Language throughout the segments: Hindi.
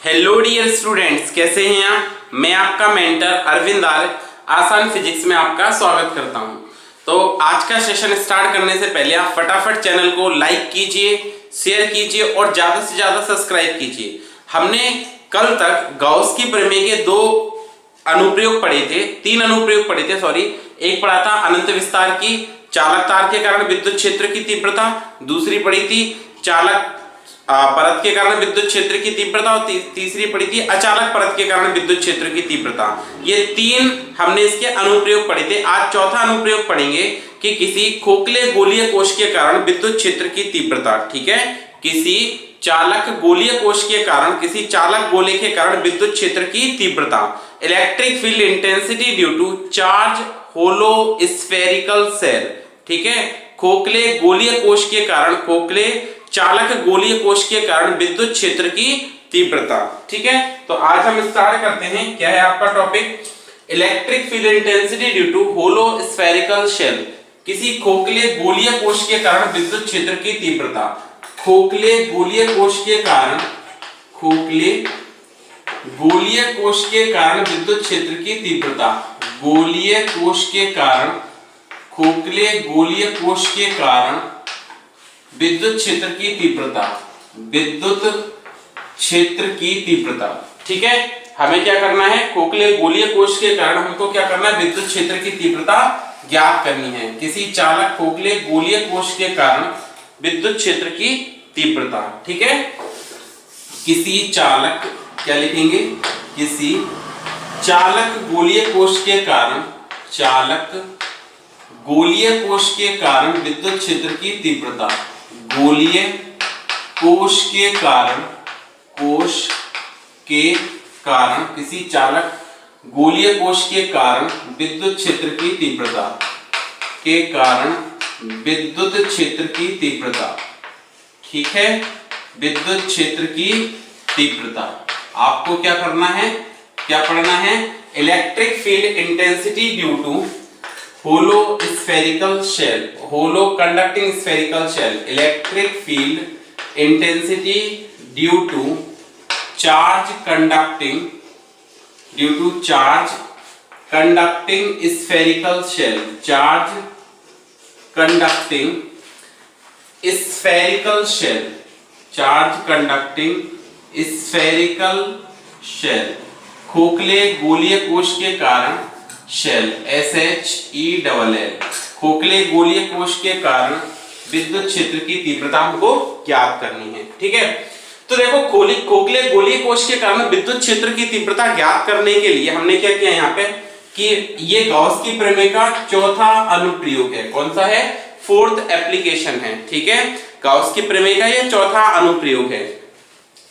हेलो डियर स्टूडेंट्स, कैसे हैं आप। मैं आपका मेंटर अरविंद आर्य आसान फिजिक्स में आपका स्वागत करता हूं। तो आज का सेशन स्टार्ट करने से पहले आप फटाफट चैनल को लाइक कीजिए, शेयर कीजिए और ज्यादा से ज्यादा सब्सक्राइब कीजिए। हमने कल तक गॉस की प्रमेय के तीन अनुप्रयोग पढ़े थे सॉरी। एक पढ़ा था अनंत विस्तार की चालक तार के कारण विद्युत क्षेत्र की तीव्रता, दूसरी पढ़ी थी चालक परत के कारण विद्युत क्षेत्र की तीव्रता और तीसरी पढ़ी थी अचालक परत के कारण विद्युत क्षेत्र की तीव्रता। ये तीन हमने इसके अनुप्रयोग पढ़े थे। आज चौथा अनुप्रयोग पढ़ेंगे कि किसी खोखले गोलीय कोश के कारण विद्युत क्षेत्र की तीव्रता। ठीक है, किसी चालक गोलीय कोश के कारण, किसी चालक गोले के कारण विद्युत क्षेत्र की तीव्रता। Electric field intensity due to charge hollow spherical shell. ठीक है, खोखले गोलीय कोश के कारण, खोखले चालक गोलीय कोश के कारण विद्युत क्षेत्र की तीव्रता। ठीक है, तो आज हम स्टार्ट करते हैं। क्या है आपका topic? Electric field intensity due to hollow spherical shell. किसी खोखले गोलीय कोश के कारण विद्युत क्षेत्र की तीव्रता। खोखले गोलीय कोश के कारण, खोखले गोलीय कोश के कारण विद्युत क्षेत्र की तीव्रता। गोलीय कोश के कारण, खोखले गोलीय कोश के कारण विद्युत क्षेत्र की तीव्रता, विद्युत क्षेत्र की तीव्रता। ठीक है, हमें क्या करना है? खोखले गोलीय कोश के कारण हमको क्या करना है? विद्युत क्षेत्र की तीव्रता ज्ञात करनी है। किसी चालक खोखले गोलीय कोश के कारण विद्युत क्षेत्र की तीव्रता। ठीक है, किसी चालक, क्या लिखेंगे? किसी चालक गोलीय कोश के कारण, चालक गोलीय कोश के कारण विद्युत क्षेत्र की तीव्रता। गोलीय कोश के कारण, कोश के कारण, किसी चालक गोलीय कोश के कारण विद्युत क्षेत्र की तीव्रता, के कारण विद्युत क्षेत्र की तीव्रता। ठीक है, विद्युत क्षेत्र की तीव्रता। आपको क्या करना है? क्या पढ़ना है? Electric field intensity due to hollow spherical shell, hollow conducting spherical shell. Electric field intensity due to charge conducting, due to charge conducting spherical shell. Charge conducting spherical shell, charge conducting spherical shell. खोखले गोलीय कोश के कारण शेल, SHELL। खोखले गोलीय कोश के कारण विद्युत क्षेत्र की तीव्रता हमको ज्ञात करनी है। ठीक है, तो देखो खोखले गोलीय कोश के कारण विद्युत क्षेत्र की तीव्रता ज्ञात करने के लिए हमने क्या किया यहाँ पे कि ये गॉस की प्रमेय का चौथा अनुप्रयोग है। कौन सा है? फोर्थ एप्लीकेशन है। ठीक है, गॉस की प्रमेय का ये चौथा अनुप्रयोग है।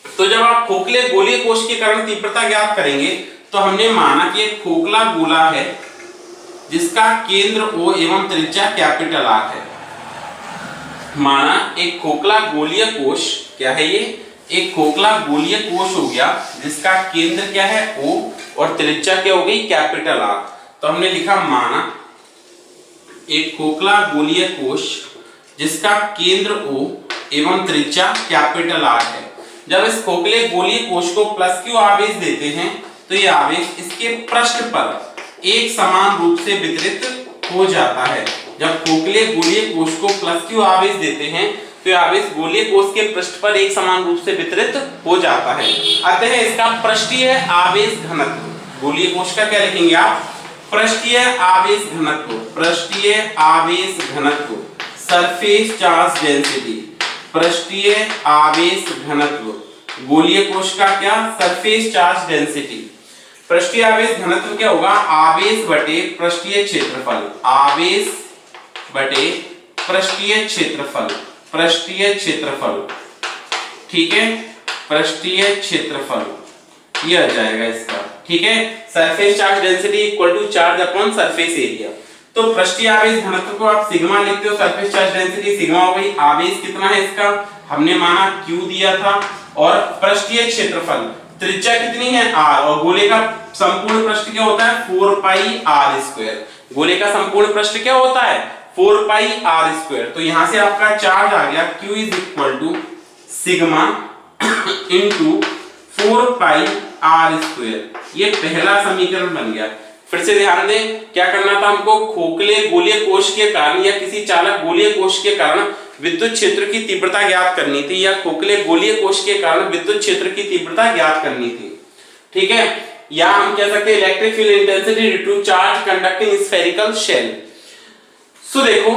तो जब आप खोखले गोलीय कोश के कारण तीव्रता ज्ञात करेंगे तो हमने माना कि एक खोखला गोला है जिसका केंद्र O एवं त्रिज्या कैपिटल R है। माना एक खोखला गोलीय कोश, क्या है ये? एक खोखला गोलीय कोश हो गया जिसका केंद्र क्या है? O और त्रिज्या क्या हो गई? Capital R। तो हमने लिखा माना एक खोखला गोलीय कोश जिसका केंद्र O एवं त्रिज्या कैपिटल R है। जब इस खोखले गोलीय कोश को +Q आवेश देते हैं तो ये आवेश इसके पृष्ठ पर एक समान रूप से वितरित हो जाता है। जब खोखले गोलीय कोश को +Q आवेश देते हैं तो ये आवेश गोलीय कोश के पृष्ठ पर एक समान रूप से वितरित हो जाता है। अतः इसका पृष्ठीय आवेश घनत्व, गोलीय कोश का क्या लिखेंगे आप? पृष्ठीय आवेश घनत्व, पृष्ठीय आवेश घनत्व, सरफेस चार्ज डेंसिटी। पृष्ठीय आवेश घनत्व, गोलीय कोश का क्या? Surface charge density. पृष्ठीय आवेश घनत्व क्या होगा? आवेश बटे पृष्ठीय क्षेत्रफल, आवेश बटे पृष्ठीय क्षेत्रफल, पृष्ठीय क्षेत्रफल। ठीक है, पृष्ठीय क्षेत्रफल ये आ जाएगा इसका। ठीक है, surface charge density equal to charge upon surface area. तो पृष्ठीय आवेश घनत्व को आप सिग्मा लिखते हो, सरफेस चार्ज डेंसिटी सिग्मा हो गई। आवेश कितना है इसका? हमने माना Q दिया था। और पृष्ठीय क्षेत्रफल, त्रिज्या कितनी है? R। और गोले का संपूर्ण पृष्ठ क्या होता है? 4πr²। गोले का संपूर्ण पृष्ठ क्या होता है? 4πr²। तो यहां से आपका चार्ज आ गया Q = sigma * 4 pi r square. ये पहला समीकरण बन गया। फिर से ध्यान दें, क्या करना था हमको, खोखले गोलीय कोश के कारण या किसी चालक गोलीय कोश के कारण विद्युत क्षेत्र की तीव्रता ज्ञात करनी थी, या खोखले गोलीय कोश के कारण विद्युत क्षेत्र की तीव्रता ज्ञात करनी थी। ठीक है, या हम कह सकते हैं electric field intensity due to charge conducting spherical shell. So देखो,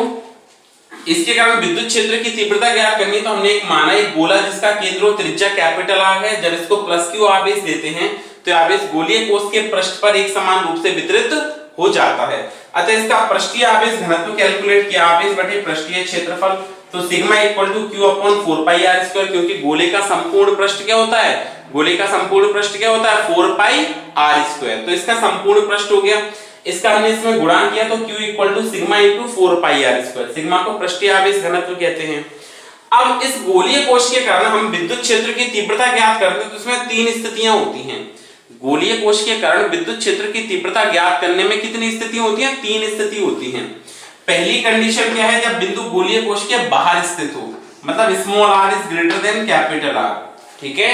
इसके कारण विद्युत क्षेत्र की तीव्रता ज्ञात करनी, तो हमने एक माना एक गोला जिसका केंद्र और त्रिज्या कैपिटल आर है। जब इसको प्लस क्यू आवेश देते हैं तो आवेश गोलीय कोश के पृष्ठ पर एक समान रूप से वितरित हो जाता है। अतः इसका पृष्ठीय आवेश घनत्व कैलकुलेट किया, आवेश बटे पृष्ठीय क्षेत्रफल, तो sigma equal to Q upon 4 pi r square, क्योंकि गोले का संपूर्ण पृष्ठ क्या होता है, गोले का संपूर्ण पृष्ठ क्या होता है, 4 पाई आर स्क्वायर। तो इसका संपूर्ण पृष्ठ हो गया, इसका हमने इसमें गुणा किया तो Q equal to sigma into 4 pi r square. Sigma को पृष्ठीय आवेश घनत्व कहते हैं। अब इस गोलीय कोश के कारण हम विद्युत क्षेत्र की तीव्रता ज्ञात करते हैं, तो इसमें 3 स्थितियां होती हैं। गोलीय कोश के कारण विद्युत क्षेत्र की तीव्रता ज्ञात करने में कितनी स्थितियां होती हैं, 3 स्थिति होती हैं। पहली कंडीशन क्या है, जब बिंदु गोलीय कोश के बाहर स्थित हो, मतलब small r is greater than capital R। ठीक है,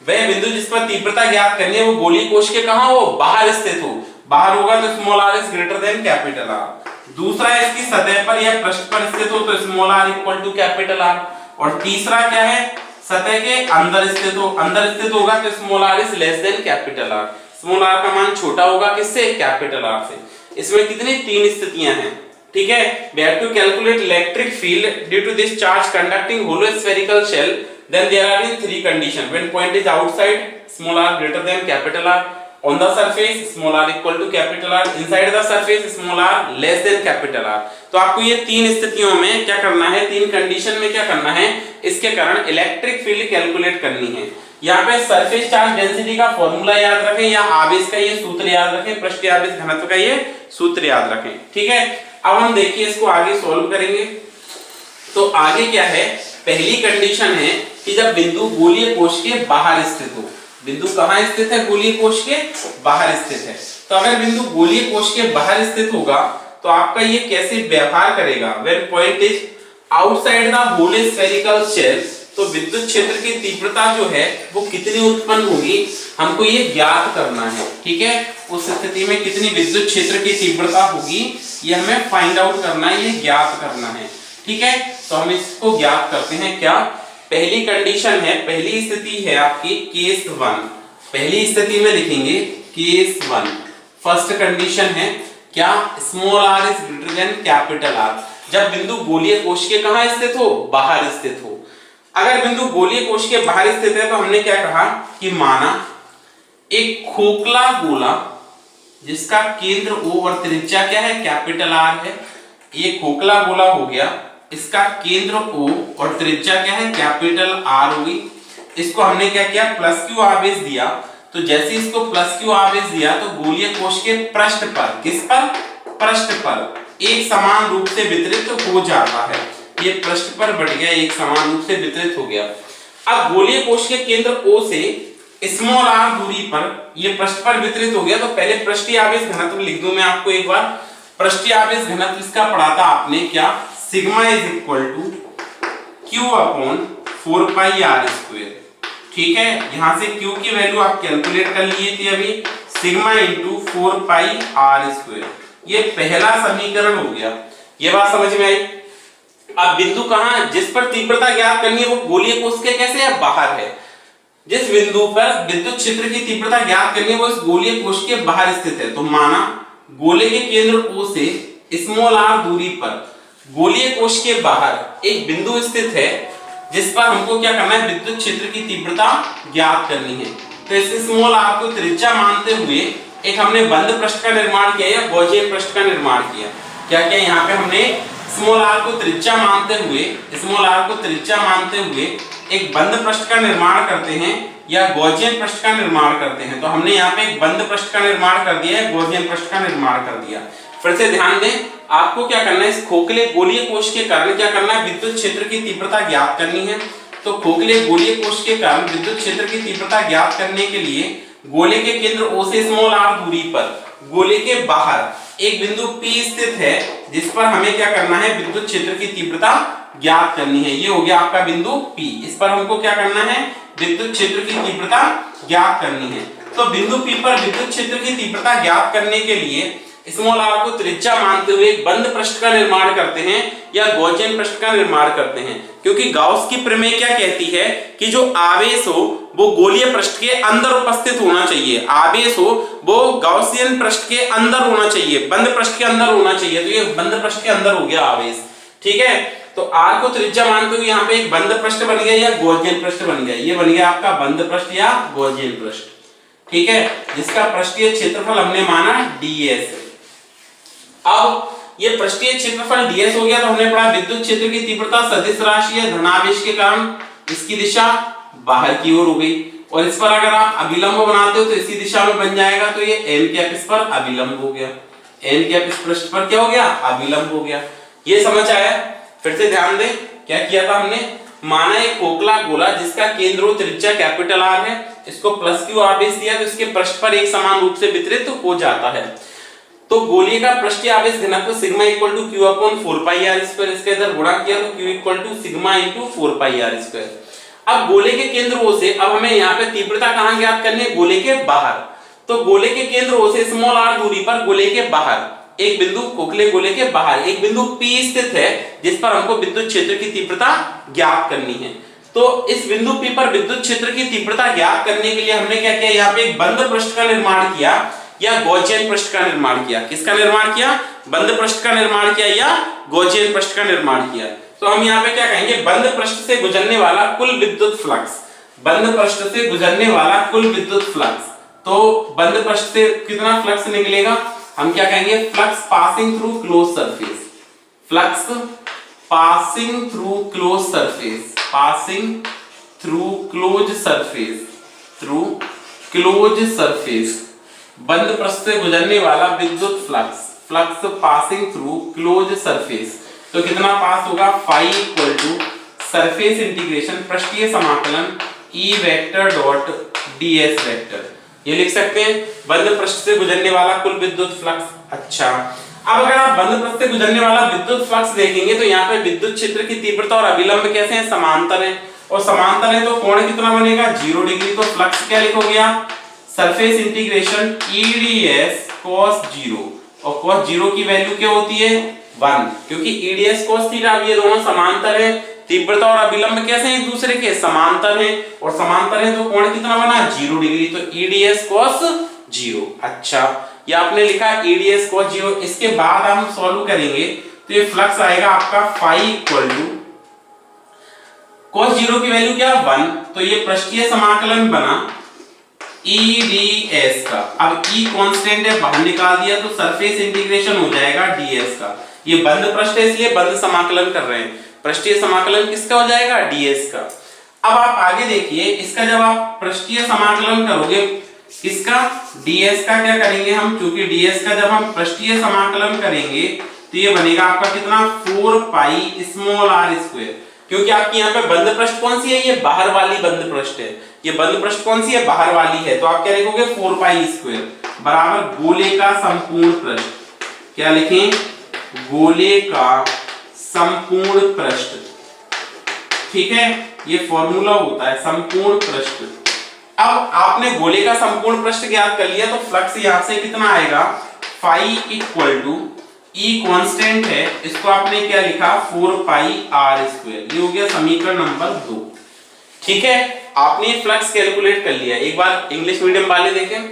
वह बिंदु जिस पर तीव्रता ज्ञात करनी है वो गोलीय कोश के कहां हो, बाहर स्थित हो। बाहर होगा तो small r is greater than capital R। दूसरा है इसकी सतह पर या पृष्ठ पर स्थित हो तो small r equal to capital R। और तीसरा क्या है, सतह के अंदर स्थित हो, अंदर स्थित होगा तो small r is less than capital R। Small r का मान छोटा होगा किससे, कैपिटल R से। इसमें कितनी 3 स्थितियां हैं। ठीक है, we have to calculate electric field due to this charge conducting hollow spherical shell, then there are in 3 conditions. When point is outside, small r greater than capital R, on the surface small r equal to capital R, inside the surface small r less than capital R। तो आपको ये 3 स्थितियों में क्या करना है, 3 कंडीशन में क्या करना है, इसके कारण इलेक्ट्रिक फील्ड कैलकुलेट करनी है। यहाँ पे सरफेस चार्ज डेंसिटी का फॉर्मूला याद रखें, या आवेश का ये सूत्र याद रखें, पृष्ठीय आवेश घनत्व का ये सूत्र याद रखें। ठीक है, अब हम देखिए इसको आगे सॉल्व करेंगे। तो आगे क्या है, पहली कंडीशन है कि जब बिंदु गोलीय कोश के बाहर स्थित हो। बिंदु कहां स्थित है, गोलीय कोश के बाहर स्थित है। तो अगर बिंदु गोलीय कोश के बाहर स्थित होगा तो आपका ये कैसे व्यवहार करेगा, when point is outside the hollow spherical shell, तो विद्युत क्षेत्र की तीव्रता जो है वो कितनी उत्पन्न होगी, हमको ये ज्ञात करना है। ठीक है, उस स्थिति में कितनी विद्युत क्षेत्र की तीव्रता होगी ये हमें फाइंड आउट करना है, ये ज्ञात करना है। ठीक है, तो हम इसको ज्ञात करते हैं। क्या पहली कंडीशन है, पहली स्थिति है आपकी केस 1। पहली स्थिति में लिखेंगे केस 1। फर्स्ट कंडीशन है क्या, small r is greater than capital R, जब बिंदु गोलीय कोश के कहां स्थित हो, बाहर स्थित हो। अगर बिंदु गोलीय कोश के बाहर स्थित है तो हमने क्या कहा कि माना एक खोखला गोला जिसका केंद्र O और त्रिज्या क्या है, कैपिटल R है। ये खोखला गोला हो गया, इसका केंद्र O और त्रिज्या क्या है, कैपिटल R होगी। इसको हमने क्या किया, प्लस क्यू आवेश दिया। तो जैसे इसको प्लस क्यू आवेश दिया तो गोलीय कोश के पृष्ठ पर, किस पर, पृष्ठ पर एक समान रूप से वितरित हो जाता है। ये पृष्ठ पर बढ़ गया, एक समान रूप से वितरित हो गया। अब गोलीय कोश के केंद्र O से स्मॉल r दूरी पर ये पृष्ठ पर वितरित हो गया। तो पहले पृष्ठीय आवेश घनत्व लिख दूं मैं आपको एक बार। पृष्ठीय आवेश घनत्व इसका पढ़ा था आपने क्या, sigma is equal to Q upon 4 pi r square. ठीक है, यहां से Q की वैल्यू आप कैलकुलेट कर लिए थे अभी, sigma into 4 pi r square. ये पहला समीकरण हो गया। ये बात समझ में आई। अब बिंदु कहां, जिस पर तीव्रता ज्ञात करनी है वो गोलीय कोश के कैसे है, बाहर है। जिस बिंदु पर विद्युत क्षेत्र की तीव्रता ज्ञात करनी है वो इस गोलीय कोश के बाहर स्थित है। तो माना गोले के केंद्र O से स्मॉल r दूरी पर गोलीय कोश के बाहर एक बिंदु स्थित है जिस पर हमको क्या करना है, विद्युत क्षेत्र की तीव्रता ज्ञात करनी है। तो इस स्मॉल r को त्रिज्या मानते हुए एक हमने बंद पृष्ठ का निर्माण किया या गॉसियन पृष्ठ का निर्माण किया। क्या क्या यहाँ पे हमने स्मॉल r को त्रिज्या मानते हुए, स्मॉल r को त्रिज्या मानते हुए एक बंद पृष्ठ का निर्माण करते हैं या गॉसियन पृष्ठ का निर्माण करते हैं। तो हमने यहाँ पे एक बंद पृष्ठ का निर्माण कर दिया है, गॉसियन पृष्ठ का निर्माण कर दिया। फिर से ध्यान दें, आपको क्या करना है, इस खोखले गोलीय कोश के कारण क्या करना है, विद्युत क्षेत्र की तीव्रता ज्ञात करनी है। तो खोखले गोलीय कोश के कारण विद्युत क्षेत्र की तीव्रता ज्ञात करने के लिए गोले के केंद्र O से स्मॉल r दूरी पर गोले के बाहर एक बिंदु P स्थित है जिस पर हमें क्या करना है, विद्युत क्षेत्र की तीव्रता ज्ञात करनी है। ये हो गया आपका बिंदु P। इस पर हमको क्या करना है, विद्युत क्षेत्र की तीव्रता ज्ञात करनी है। तो बिंदु P पर विद्युत क्षेत्र की तीव्रता ज्ञात करने के लिए स्मॉल r को त्रिज्या मानते हुए एक बंद पृष्ठ का निर्माण करते हैं या गॉसियन पृष्ठ का निर्माण करते हैं, क्योंकि गाउस की प्रमेय क्या कहती है कि जो आवेश हो वो गोलीय पृष्ठ के अंदर उपस्थित होना चाहिए, आवेश हो वो गाउसियन पृष्ठ के अंदर होना चाहिए, बंद पृष्ठ के अंदर होना चाहिए। तो ये बंद पृष्ठ के अंदर हो गया आवेश, ठीक है। तो r को त्रिज्या मानते हुए यहाँ पे एक बंद पृष्ठ बन गया या गॉसियन पृष्ठ बन गया, ये बन गया आपका बंद पृष्ठ या गॉसियन पृष्ठ, ठीक है, जिसका पृष्ठीय क्षेत्रफल हमने माना ds। अब ये पृष्ठीय क्षेत्रफल ds हो गया, तो हमने पढ़ा विद्युत क्षेत्र की तीव्रता सदिश राशि है धनावेश के कारण इसकी दिशा बाहर की ओर हो गई, और इस पर अगर आप अभिलंब बनाते हो तो इसी दिशा में बन जाएगा, तो ये n कैप इस पर अभिलंब हो गया, n कैप इस पृष्ठ पर क्या हो गया, अभिलंब हो गया। ये समझ आया? फिर से ध्यान दें, क्या किया था हमने, माना एक खोखला गोला जिसका केंद्र त्रिज्या कैपिटल R है, इसको प्लस क्यू आवेश दिया तो इसके पृष्ठ पर एक समान रूप से वितरित हो जाता है। तो गोलीय का पृष्ठीय आवेश घनत्व sigma equal to Q upon 4 pi r square, इसके इधर गुणा किया तो Q equal to sigma into 4 pi r square. अब गोले के केंद्र O से अब हमें यहाँ पे तीव्रता कहाँ ज्ञात करनी है, गोले के बाहर। तो गोले के केंद्र O से स्मॉल r दूरी पर गोले के बाहर एक बिंदु, खोखले गोले के बाहर एक बिंदु P स्थित है जिस पर हमको विद्युत क्षेत्र की तीव्रता ज्ञात करनी है। तो इस बिंदु P पर विद्युत क्षेत्र की तीव्रता ज्ञात करने के लिए हमने क्या किया, यहाँ पे एक बंद पृष्ठ का निर्माण किया या गॉसियन पृष्ठ का निर्माण किया। किसका निर्माण किया, बंद पृष्ठ का निर्माण किया या गॉसियन पृष्ठ का निर्माण किया। तो हम यहाँ पे क्या कहेंगे, बंद पृष्ठ से गुजरने वाला कुल विद्युत फ्लक्स, बंद पृष्ठ से गुजरने वाला कुल विद्युत फ्लक्स। तो बंद पृष्ठ से कितना फ्लक्स निकलेगा, हम क्या कहेंगे, flux passing through close surface, flux passing through close surface, passing through close surface, through close surface, बंद पृष्ठ से गुजरने वाला विद्युत flux, flux passing through close surface. तो कितना पास होगा, phi equal to surface integration पृष्ठीय समाकलन E vector dot ds vector, ये लिख सकते हैं बंद पृष्ठ से गुजरने वाला कुल विद्युत फ्लक्स। अच्छा, अब अगर आप बंद पृष्ठ से गुजरने वाला विद्युत फ्लक्स देखेंगे तो यहाँ पे विद्युत क्षेत्र की तीव्रता और अभिलंब कैसे हैं, समांतर है, और समांतर है तो कोण कितना बनेगा, 0 डिग्री। तो फ्लक्स क्या लिखोगे आप, सरफेस इंटीग्रेशन EDS cos 0, और cos 0 की वैल्यू क्या होती है, 1, क्योंकि EDS cos थीटा, अब ये दोनों समांतर है, तीव्रता और अभिलंब कैसे हैं, एक दूसरे के समांतर हैं, और समांतर है तो कोण कितना बना, 0 डिग्री। तो EDS cos 0। अच्छा, ये आपने लिखा EDS cos 0। इसके बाद हम सॉल्व करेंगे तो ये फ्लक्स आएगा आपका फाई इक्वल टू cos 0 की वैल्यू क्या, 1, तो ये पृष्ठीय समाकलन बना EDS का। अब E कांस्टेंट है, बाहर निकाल दिया तो सरफेस इंटीग्रेशन हो जाएगा ds का। ये बंद पृष्ठ है इसलिए बंद समाकलन कर रहे हैं, पृष्ठीय समाकलन किसका हो जाएगा, ds का। अब आप आगे देखिए, इसका जब आप पृष्ठीय समाकलन करोगे, किसका, ds का क्या करेंगे हम, क्योंकि ds का जब हम पृष्ठीय समाकलन करेंगे तो ये बनेगा आपका कितना, 4 पाई स्मॉल r स्क्वायर, क्योंकि आपकी यहाँ पे बंद पृष्ठ कौन सी है, ये बाहर वाली बंद पृष्ठ है, ये बंद पृष्ठ कौन सी है, बाहर वाली है। तो आप क्या लिखोगे, 4 पाई स्क्वायर बराबर गोले का संपूर्ण पृष्ठ, क्या लिखें, गोले का संपूर्ण पृष्ठ, ठीक है, ये फॉर्मूला होता है संपूर्ण पृष्ठ। अब आपने गोले का संपूर्ण पृष्ठ ज्ञात कर लिया तो फ्लक्स यहां से कितना आएगा, phi equal to E constant है, इसको आपने क्या लिखा, 4 पाई r स्क्वायर, ये हो गया समीकरण नंबर 2, ठीक है। आपने फ्लक्स कैलकुलेट कर लिया। एक बार इंग्लिश मीडियम वाले देखें,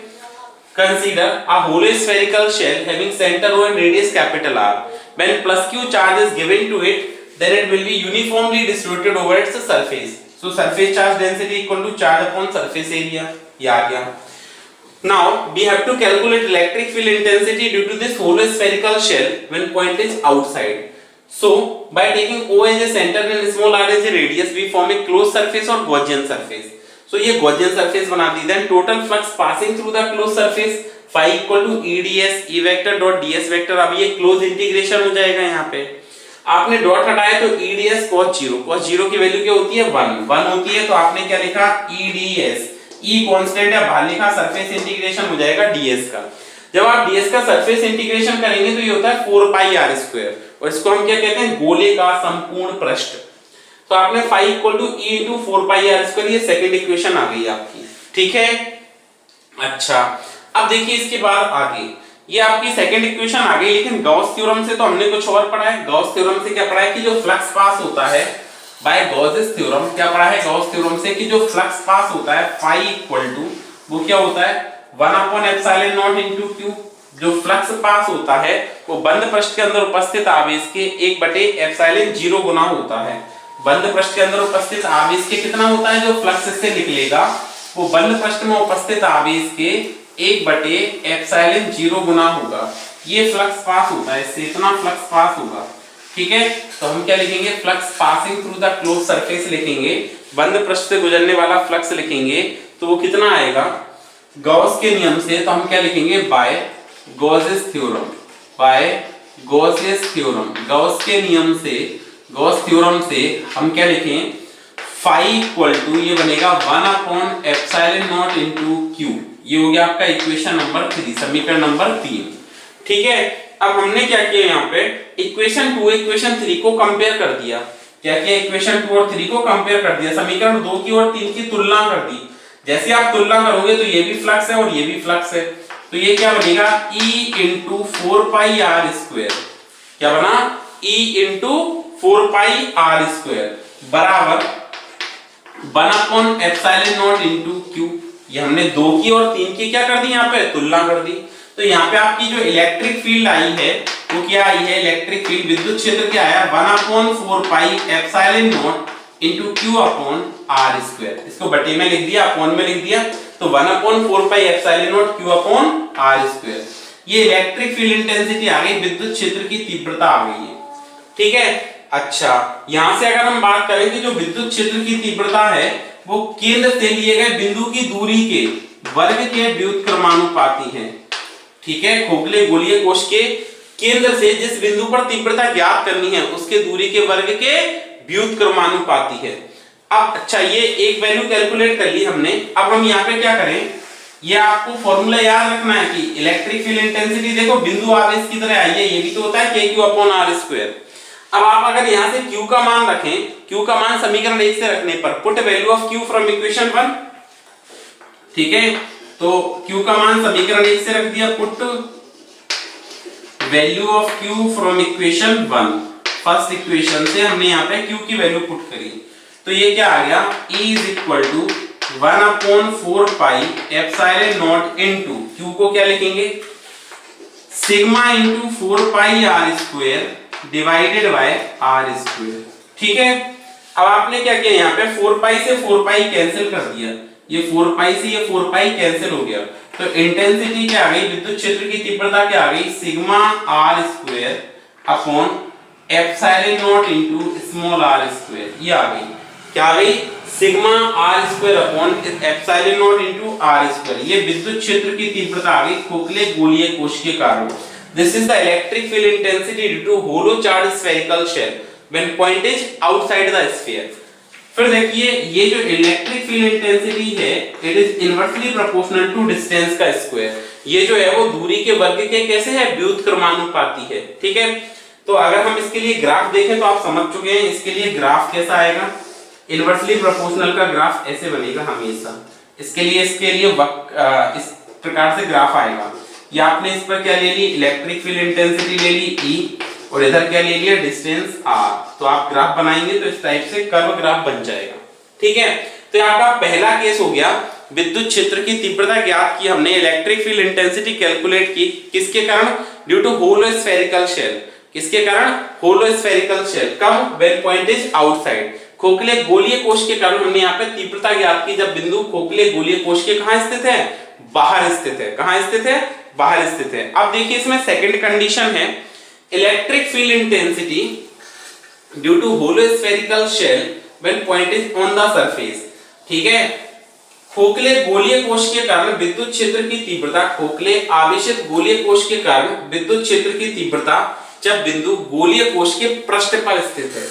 consider a hollow spherical shell having centre O and radius capital R, when plus q charge is given to it, then it will be uniformly distributed over its surface. So surface charge density equal to charge upon surface area, ये आ गया। Now we have to calculate electric field intensity due to this hollow spherical shell when point is outside. So by taking O as a center and small r as a radius, we form a closed surface or Gaussian surface. So ये Gaussian surface बना दी। Then total flux passing through the closed surface phi equal to EDS E vector dot ds vector। अब ये close integration हो जाएगा। यहाँ पे आपने डॉट हटाया तो EDS cos 0 की वैल्यू क्या होती है, 1 होती है। तो आपने क्या लिखा, EDS, E कांस्टेंट है, बाहर लिखा, सरफेस इंटीग्रेशन हो जाएगा ds का। जब आप ds का सरफेस इंटीग्रेशन करेंगे तो ये होता है 4 पाई r स्क्वायर, और इसको हम क्या कहते हैं, गोले का संपूर्ण पृष्ठ। तो आपने phi equal to E into 4πr², ये सेकंड इक्वेशन आ गई आपकी, ठीक है। अच्छा अब देखिए इसके बाद आगे ये आपकी सेकंड इक्वेशन आ गई, लेकिन गॉस थ्योरम से तो हमने कुछ और पढ़ा है। गॉस थ्योरम से क्या पढ़ा है कि जो फ्लक्स पास होता है बाय गॉसेस थ्योरम, क्या पढ़ा है गॉस थ्योरम से कि जो फ्लक्स पास होता है फाई इक्वल टू वो क्या होता है 1/ε0 इनटू q। जो फ्लक्स पास होता है वो बंद पृष्ठ के अंदर उपस्थित आवेश के 1/ε0 गुना होता है। बंद पृष्ठ के अंदर उपस्थित आवेश के कितना होता है, जो फ्लक्स से निकलेगा वो बंद पृष्ठ में उपस्थित आवेश के 1/ε0 गुना होगा। ये फ्लक्स पास होता है, इससे इतना फ्लक्स पास होगा, ठीक है। तो हम क्या लिखेंगे, flux passing through the close surface लिखेंगे, बंद पृष्ठ से गुजरने वाला फ्लक्स लिखेंगे, तो वो कितना आएगा गॉस के नियम से, तो हम क्या लिखेंगे by Gauss's theorem, by Gauss's theorem, Gauss के नियम से, गॉस थ्योरम से हम क्या लिखें फाई इक्वल टू ये बनेगा 1/ε0 इनटू q। ये हो गया आपका इक्वेशन नंबर 3, समीकरण नंबर 3, ठीक है। अब हमने क्या किया यहाँ पे इक्वेशन 2 इक्वेशन 3 को कंपेयर कर दिया। क्या किया, इक्वेशन 2 और 3 को कंपेयर कर दिया, समीकरण 2 की और 3 की तुलना कर दी। जैसे आप तुलना करोगे तो ये भी फ्लक्स है और ये भी फ्लक्स है, तो ये क्या बनेगा E इंटू 4πr², क्या बना E इंटू 4πr² बराबर 1/ε0 इनटू q। ये हमने 2 की और 3 की क्या कर दी, यहाँ पे तुलना कर दी। तो यहाँ पे आपकी जो इलेक्ट्रिक फील्ड आई है वो क्या आई है, इलेक्ट्रिक फील्ड विद्युत क्षेत्र क्या आया 1/4πε0 इनटू q/r²। इसको बटे में लिख दिया, अपॉन में लिख दिया, तो 1/4πε0 q/r²। ये इलेक्ट्रिक फील्ड इंटेंसिटी आ गई, विद्युत क्षेत्र की तीव्रता आ गई है, ठीक है। अच्छा यहां से अगर हम बात करें कि जो विद्युत क्षेत्र की तीव्रता है वो केंद्र से लिए गए बिंदु की दूरी के वर्ग के व्युत्क्रमानुपाती है, ठीक है। खोखले गोलीय कोश के केंद्र से जिस बिंदु पर तीव्रता ज्ञात करनी है उसके दूरी के वर्ग के व्युत्क्रमानुपाती है। अब अच्छा ये एक वैल्यू कैलकुलेट कर ली हमने, अब हम यहाँ पे क्या करें, ये आपको फॉर्मूला याद रखना है कि इलेक्ट्रिक फील्ड इंटेंसिटी देखो बिंदु आवेश की तरह आई है, ये भी तो होता है kq/r²। अब आप अगर यहाँ से q का मान रखें, q का मान समीकरण 1 से रखने पर put value of q from equation 1, ठीक है। तो q का मान समीकरण 1 से रख दिया, put value of q from equation 1, first equation से हमने यहाँ पे q की वैल्यू पुट करी, तो ये क्या आ गया E is equal to 1/4πε0 into q को क्या लिखेंगे sigma into 4πr² divided by r², ठीक है। अब आपने क्या किया यहाँ पे 4π से 4π कैंसिल कर दिया, ये 4π से ये 4π कैंसिल हो गया, तो इंटेंसिटी क्या आ गई, विद्युत क्षेत्र की तीव्रता क्या आ गई sigma r² upon ε0 into small r², ये आ गई, क्या आ गई sigma r² upon ε0 into r²। ये विद्युत क्षेत्र की तीव्रता आ गई खोखले गोलीय कोश के कारण। This is the electric field intensity due to hollow charged spherical shell when point is outside the sphere। फिर देखिए ये जो इलेक्ट्रिक फील्ड इंटेंसिटी है it is inversely proportional to distance का स्क्वायर। ये जो है वो दूरी के वर्ग के कैसे है व्युत्क्रमानुपाती है, ठीक है। तो अगर हम इसके लिए ग्राफ देखें तो आप समझ चुके हैं इसके लिए ग्राफ कैसा आएगा, इनवर्सली प्रोपोर्शनल का ग्राफ ऐसे बनेगा हमेशा, इसके लिए इस प्रकार से ग्राफ आएगा। या आपने इस पर क्या ले ली इलेक्ट्रिक फील्ड इंटेंसिटी ले ली E और इधर क्या ले लिया डिस्टेंस R, तो आप ग्राफ बनाएंगे तो इस टाइप से कर्व ग्राफ बन जाएगा, ठीक है। तो आपका पहला केस हो गया विद्युत क्षेत्र की तीव्रता ज्ञात की हमने, इलेक्ट्रिक फील्ड इंटेंसिटी कैलकुलेट की, किसके कारण due to hollow spherical shell, किसके कारण होलो स्फेरिकल शेल, कब व्हेन पॉइंट इज आउटसाइड, खोखले गोलीय कोश के कारण हमने यहाँ पे तीव्रता ज्ञात की जब बिंदु खोखले गोलीय कोश के कहां स्थित है, बाहर स्थित है, कहां स्थित है, बाहर स्थित है। अब देखिए इसमें सेकंड कंडीशन है electric field intensity due to hollow spherical shell when point is on the surface, ठीक है। खोखले गोलीय कोश के कारण विद्युत क्षेत्र की तीव्रता, खोखले आवेशित गोलीय कोश के कारण विद्युत क्षेत्र की तीव्रता जब बिंदु गोलीय कोश के पृष्ठ पर स्थित है,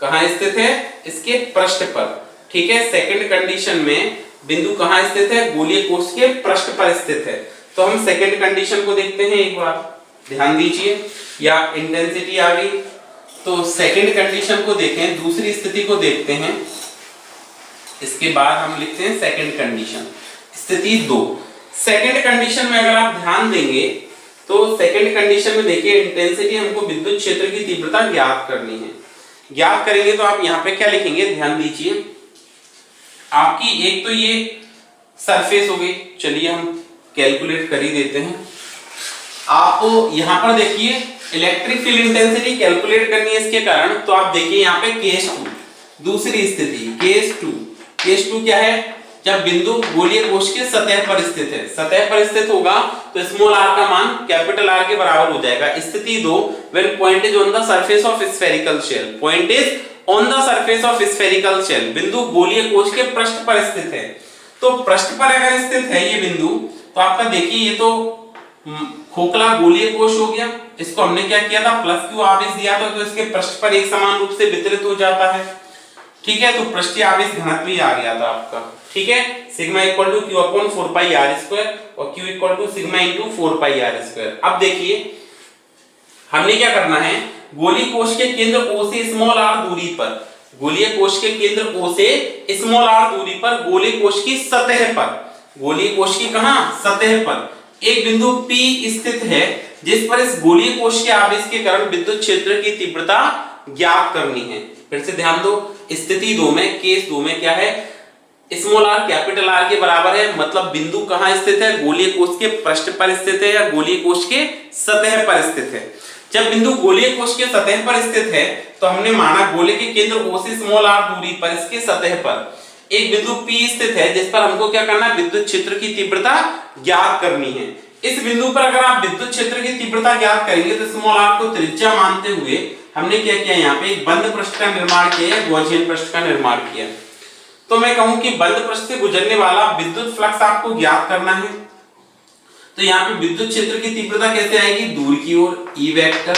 कहां स्थित है, इसके पृष्ठ पर, ठीक है। सेकंड कंडीशन में बिंदु कहां स्थित है, गोलीय कोश के पृष्ठ पर स्थित है। तो हम सेकंड कंडीशन को देखते हैं एक बार, ध्यान दीजिए, या इंटेंसिटी आ गई तो सेकंड कंडीशन को देखें, दूसरी स्थिति को देखते हैं, इसके बाद हम लिखते हैं सेकंड कंडीशन। स्थिति 2, सेकंड कंडीशन में अगर आप ध्यान देंगे तो सेकंड कंडीशन में देखिए इंटेंसिटी, हमको विद्युत क्षेत्र की तीव्रता ज्ञात करनी है। ज्ञात करेंगे तो आप यहाँ पे क्या लिखेंगे, ध्यान दीजिए, आपकी एक तो ये सरफेस हो गई, चलिए हम कैलकुलेट कर ही देते हैं। आप यहाँ पर देखिए इलेक्ट्रिक फील्ड इंटेंसिटी कैलकुलेट करनी है इसके कारण, तो आप देखिए यहाँ पे केस 2, दूसरी स्थिति केस 2 क्या है, जब बिंदु गोलीय कोश के सतह पर स्थित है, सतह पर स्थित होगा तो स्मॉल r का मान कैपिटल R के बराबर हो जाएगा। स्थिति 2, when point is on the surface of spherical shell, point is on the surface of spherical shell, बिंदु गोलीय कोश के पृष्ठ पर स्थित है। तो पृष्ठ पर अगर स्थित है ये बिंदु, तो आपका देखिए ये तो खोखला गोलीय कोश हो गया, इसको हमने क्या किया था, +q आवेश दिया था, तो इसके पृष्ठ पर एक समान रूप से वितरित हो जाता है। ठीक है, तो पृष्ठीय आवेश घनत्व ही आ गया था आपका। ठीक है, sigma equal to q upon 4 pi r square और q equal to sigma into 4 pi r square. अब देखिए हमने क्या करना है, गोलीय कोश के केंद्र O से स्मॉल r दूरी पर, गोलीय कोश के केंद्र O से स्मॉल r दूरी पर गोलीय कोश की सतह पर, गोलीय कोश की कहां, सतह पर एक बिंदु P स्थित है, जिस पर इस गोलीय कोश के आवेश के कारण विद्युत क्षेत्र की तीव्रता ज्ञात करनी है। फिर से ध्यान दो, स्थिति 2 में, केस 2 में क्या है, स्मॉल r कैपिटल R के बराबर है, मतलब बिंदु कहां स्थित है, गोलीय कोश के पृष्ठ पर स्थित है या गोलीय कोश के सतह पर स्थित है। जब बिंदु गोलीय कोश के सतह पर स्थित है तो हमने माना गोले के केंद्र O से स्मॉल r दूरी पर इसके सतह पर एक बिंदु P स्थित है, जिस पर हमको क्या करना है, विद्युत क्षेत्र की तीव्रता ज्ञात करनी है। इस बिंदु पर अगर आप विद्युत क्षेत्र की तीव्रता ज्ञात करेंगे तो स्मॉल r को त्रिज्या मानते हुए हमने क्या किया, यहाँ पे एक बंद पृष्ठ का निर्माण किया, गॉसियन पृष्ठ का निर्माण किया। तो मैं कहूं कि बंद पृष्ठ से गुजरने वाला विद्युत फ्लक्स आपको ज्ञात करना है। तो यहाँ पे विद्युत क्षेत्र की तीव्रता कैसे आएगी, दूर की ओर E वेक्टर,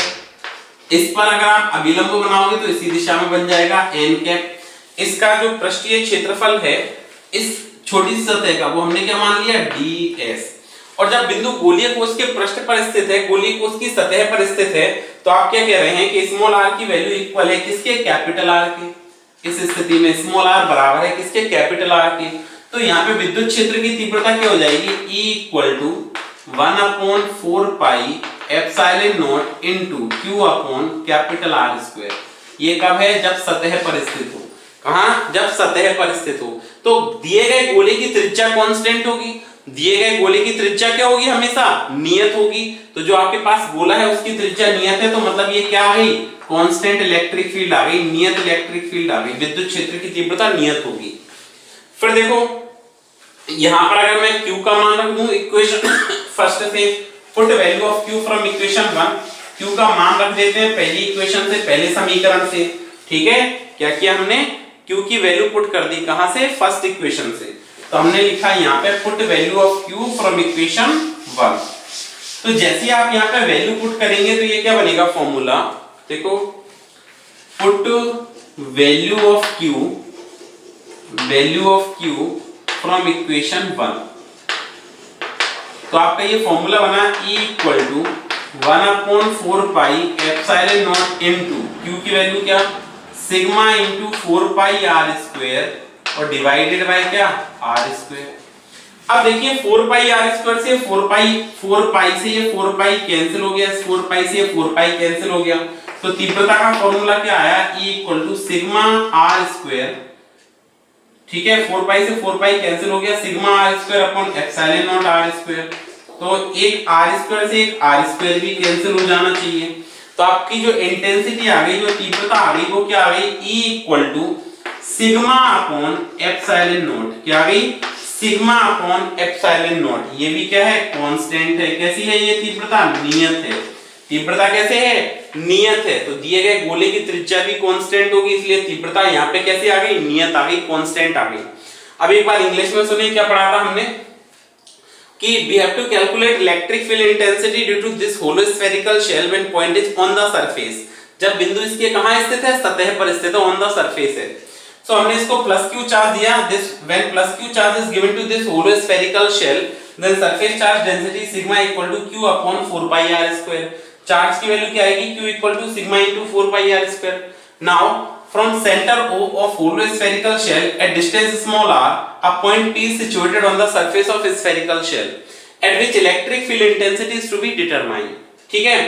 इस पर अगर आप अभिलंब बनाओगे तो इसी दिशा में बन जाएगा n कैप। इसका जो पृष्ठीय क्षेत्रफल है इस छोटी सी सतह का, वो हमने क्या मान लिया, ds। और जब बिंदु गोलीय कोश के पृष्ठ पर स्थित है, गोलीय कोश की सतह पर स्थित है, तो आप क्या कह रहे हैं कि स्मॉल r की वैल्यू इक्वल है किसके, कैपिटल R के। इस स्थिति में स्मॉल r बराबर है किसके, कैपिटल R के। तो यहाँ पे विद्युत क्षेत्र की तीव्रता क्या हो जाएगी, E equal to 1/4 pi epsilon not into q upon capital R square. ये कब है, जब सतह पर स्थित हो, कहां, जब सतह पर स्थित हो। तो दिए गए गोले की त्रिज्या कांस्टेंट होगी, दिए गए गोले की त्रिज्या क्या होगी, हमेशा नियत होगी। तो जो आपके पास गोला है उसकी त्रिज्या नियत है, तो मतलब ये क्या आ गई, कांस्टेंट इलेक्ट्रिक फील्ड आ गई, नियत इलेक्ट्रिक फील्ड आ गई, विद्युत क्षेत्र की तीव्रता नियत होगी। फिर देखो यहां पर अगर मैं q का मान रख दूं इक्वेशन फर्स्ट से, put value of q from equation 1, q का मान रख देते हैं पहली इक्वेशन से, पहले समीकरण से। ठीक है, क्या किया हमने, q की वैल्यू पुट कर दी, कहां से, फर्स्ट इक्वेशन से। तो हमने लिखा यहाँ पे put value of q from equation 1। तो जैसे आप यहाँ पे वैल्यू पुट करेंगे तो ये क्या बनेगा फॉर्मूला, देखो, put value of q from equation 1। तो आपका ये फॉर्मूला बना E equal to 1/4 pi epsilon not into q की वैल्यू क्या, sigma into 4 pi r square और डिवाइडेड बाय क्या, r स्क्वायर। अब देखिए 4 पाई r स्क्वायर से 4 पाई से ये 4 पाई कैंसिल हो गया, 4 पाई से ये 4 पाई कैंसिल हो गया। तो तीव्रता का फॉर्मूला क्या आया, E equal to sigma r square. ठीक है, 4 पाई से 4 पाई कैंसिल हो गया, sigma r square upon epsilon not r square. तो एक r स्क्वायर से एक r स्क्वायर भी कैंसिल हो जाना चाहिए। तो आपकी जो इंटेंसिटी आ गई, जो तीव्रता आ गई, वो क्या आ गई, E equal to sigma upon epsilon naught, क्या आ गई, सिग्मा अपॉन एप्सिलॉन नॉट। ये भी क्या है, कांस्टेंट है। कैसी है ये तीव्रता, नियत है। तीव्रता कैसे है, नियत है। तो दिए गए गोले की त्रिज्या भी कांस्टेंट होगी, इसलिए तीव्रता यहाँ पे कैसे आ गई, नियत आ गई, कांस्टेंट आ गई। अब एक बार इंग्लिश में सुनिए क्या पढ़ा था हमने, कि we have to calculate electric field intensity due to this hollow spherical shell when point is on the surface। जब बिंदु इसके कहां स्थित है, सतह पर स्थित है, on the surface है। So हमने इसको प्लस q चार्ज दिया, this when plus q charge is given to this hollow spherical shell then surface charge density sigma equal to q upon 4 pi r square। Charge की वैल्यू क्या आएगी, Q equal to sigma into 4 pi r square. Now from centre O of hollow spherical shell at distance small r, a point P is situated on the surface of spherical shell at which electric field intensity is to be determined। ठीक है,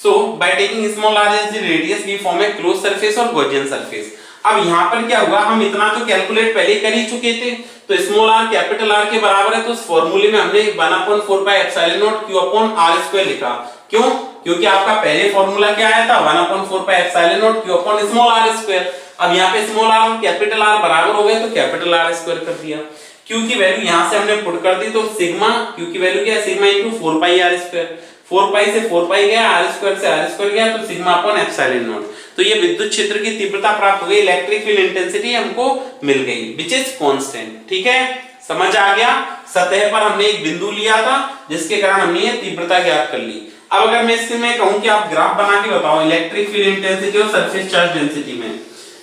so by taking small r as the radius we form a closed surface और Gaussian surface। अब यहाँ पर क्या हुआ, हम इतना तो कैलकुलेट पहले कर ही चुके थे, तो स्मॉल r कैपिटल R के बराबर है, तो उस फॉर्मूले में हमने 1/4 pi epsilon not q upon r square लिखा। क्यों, क्योंकि आपका पहले फॉर्मूला क्या आया था, 1/4 pi epsilon not q upon small r square. अब यहाँ पे स्मॉल r और कैपिटल R बराबर हो गए, तो कैपिटल R स्क्वायर कर दिया। q की वैल्यू यहाँ से हमने पुट कर दी, तो सिग्मा q की वैल्यू क्या है, sigma into 4 pi r square. 4 पाई से 4 पाई गया, r स्क्वायर से r स्क्वायर गया, तो सिग्मा अपॉन एप्सिलॉन नॉट। तो ये विद्युत क्षेत्र की तीव्रता प्राप्त हो गई, इलेक्ट्रिक फील्ड इंटेंसिटी हमको मिल गई विच इज कांस्टेंट। ठीक है, समझ आ गया। सतह पर हमने एक बिंदु लिया था जिसके कारण हमने ये तीव्रता ज्ञात कर ली। अब अगर मैं इसमें कहूं कि आप ग्राफ बना के बताओ इलेक्ट्रिक फील्ड इंटेंसिटी और सरफेस चार्ज डेंसिटी में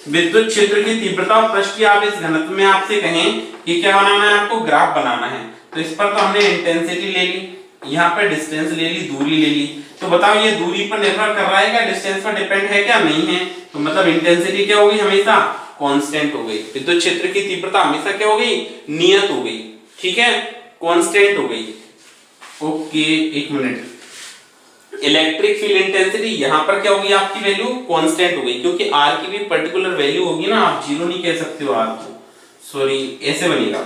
विद्युत क्षेत्र की तीव्रता और पृष्ठीय आवेश घनत्व में आपसे कहें कि क्या बनाना है, आपको ग्राफ बनाना है, तो इस पर तो हमने इंटेंसिटी ले ली, यहाँ पे डिस्टेंस ले ली, दूरी ले ली, तो बताओ ये दूरी पर निर्भर कर रहा है क्या, डिस्टेंस पर डिपेंड है क्या, नहीं है, तो मतलब इंटेंसिटी क्या होगी, हमेशा कांस्टेंट हो गई। विद्युत क्षेत्र की तीव्रता हमेशा क्या हो गई, नियत हो गई। ठीक है, कांस्टेंट हो गई। ओके, एक मिनट, इलेक्ट्रिक फील्ड इंटेंसिटी यहां पर क्या होगी, आपकी वैल्यू कांस्टेंट हो गई, क्योंकि r की भी पर्टिकुलर वैल्यू होगी ना, आप जीरो नहीं कह सकते हो r को, सॉरी ऐसे बनेगा,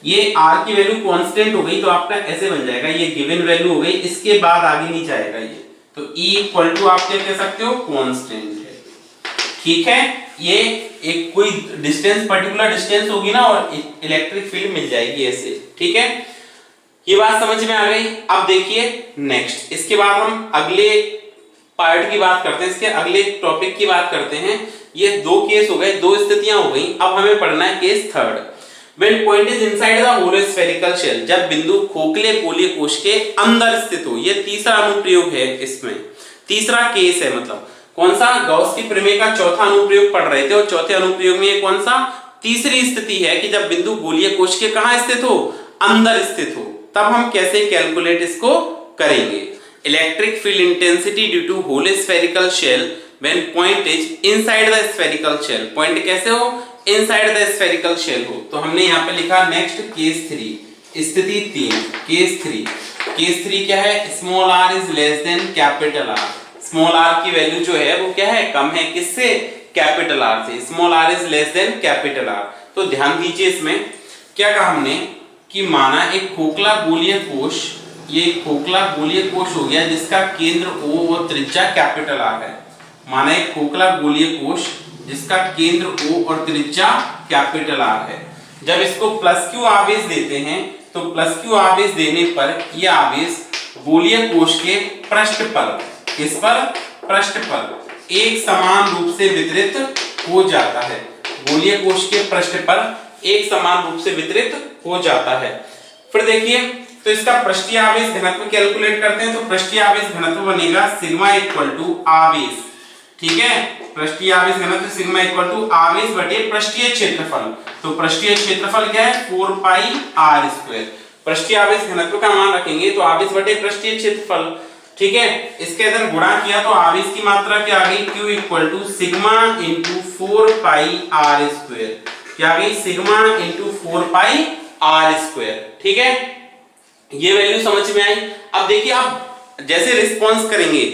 ये r की वैल्यू कांस्टेंट हो गई, तो आपका ऐसे बन जाएगा, ये गिवन वैल्यू हो गई, इसके बाद आगे नहीं जाएगा ये, तो E इक्वल टू आप क्या कह सकते हो, कांस्टेंट है। ठीक है, ये एक कोई डिस्टेंस पर्टिकुलर डिस्टेंस होगी ना और इलेक्ट्रिक फील्ड मिल जाएगी ऐसे। ठीक है, ये बात समझ में आ गई। अब देखिए नेक्स्ट, इसके बाद हम अगले पार्ट की बात करते हैं, इसके अगले टॉपिक की बात करते हैं। ये दो केस हो गए, दो स्थितियां हो गई, अब हमें पढ़ना है case third. When point is inside the hollow spherical shell, जब बिंदु खोखले गोलीय कोश के अंदर स्थित हो, ये तीसरा अनुप्रयोग है, इसमें तीसरा केस है, मतलब कौन सा, गॉस की प्रमेय का चौथा अनुप्रयोग पढ़ रहे थे और चौथे अनुप्रयोग में ये कौन सा, तीसरी स्थिति है कि जब बिंदु गोलीय कोश के कहां स्थित हो, अंदर स्थित हो, तब हम कैसे कैलकुलेट इसको करेंगे। Electric field intensity due to hollow spherical shell when point is inside the spherical shell, point कैसे हो, इनसाइड द स्फेरिकल शेल हो, तो हमने यहाँ पे लिखा नेक्स्ट केस 3, स्थिति 3, केस 3। केस 3 क्या है, small r is less than capital R, small r की वैल्यू जो है वो क्या है, कम है, किससे, कैपिटल R से, small r is less than capital R। तो ध्यान दीजिए, इसमें क्या कहा हमने कि माना एक खोखला गोलीय कोश, ये खोखला गोलीय कोश हो गया जिसका केंद्र O और त्रिज्या कैपिटल R है, माना एक खोखला गोलीय कोश जिसका केंद्र O और त्रिज्या कैपिटल R है। जब इसको प्लस Q आवेश देते हैं, तो प्लस Q आवेश देने पर यह आवेश गोलीय कोश के पृष्ठ पर, किस पर, पृष्ठ पर एक समान रूप से वितरित हो जाता है, गोलीय कोश के पृष्ठ पर एक समान रूप से वितरित हो जाता है। फिर देखिए, तो इसका पृष्ठीय आवेश घनत्व कैलकुलेट करते हैं, तो पृष्ठीय आवेश घनत्व बनेगा सिग्मा इक्वल टू आवेश। ठीक है, पृष्ठीय आवेश घनत्व सिग्मा इक्वल टू आवेश बटे पृष्ठीय क्षेत्रफल, तो पृष्ठीय क्षेत्रफल क्या है, 4 पाई r स्क्वायर। पृष्ठीय आवेश घनत्व का मान रखेंगे तो आवेश बटे पृष्ठीय क्षेत्रफल। ठीक है, इसके अंदर गुणा किया तो आवेश की मात्रा क्या आ गई, q equal to sigma into 4 pi r square, क्या आ गई, sigma into 4 pi r square. ठीक है, ये वैल्यू समझ में आई। अब देखिए, आप जैसे रिस्पॉन्स करेंगे,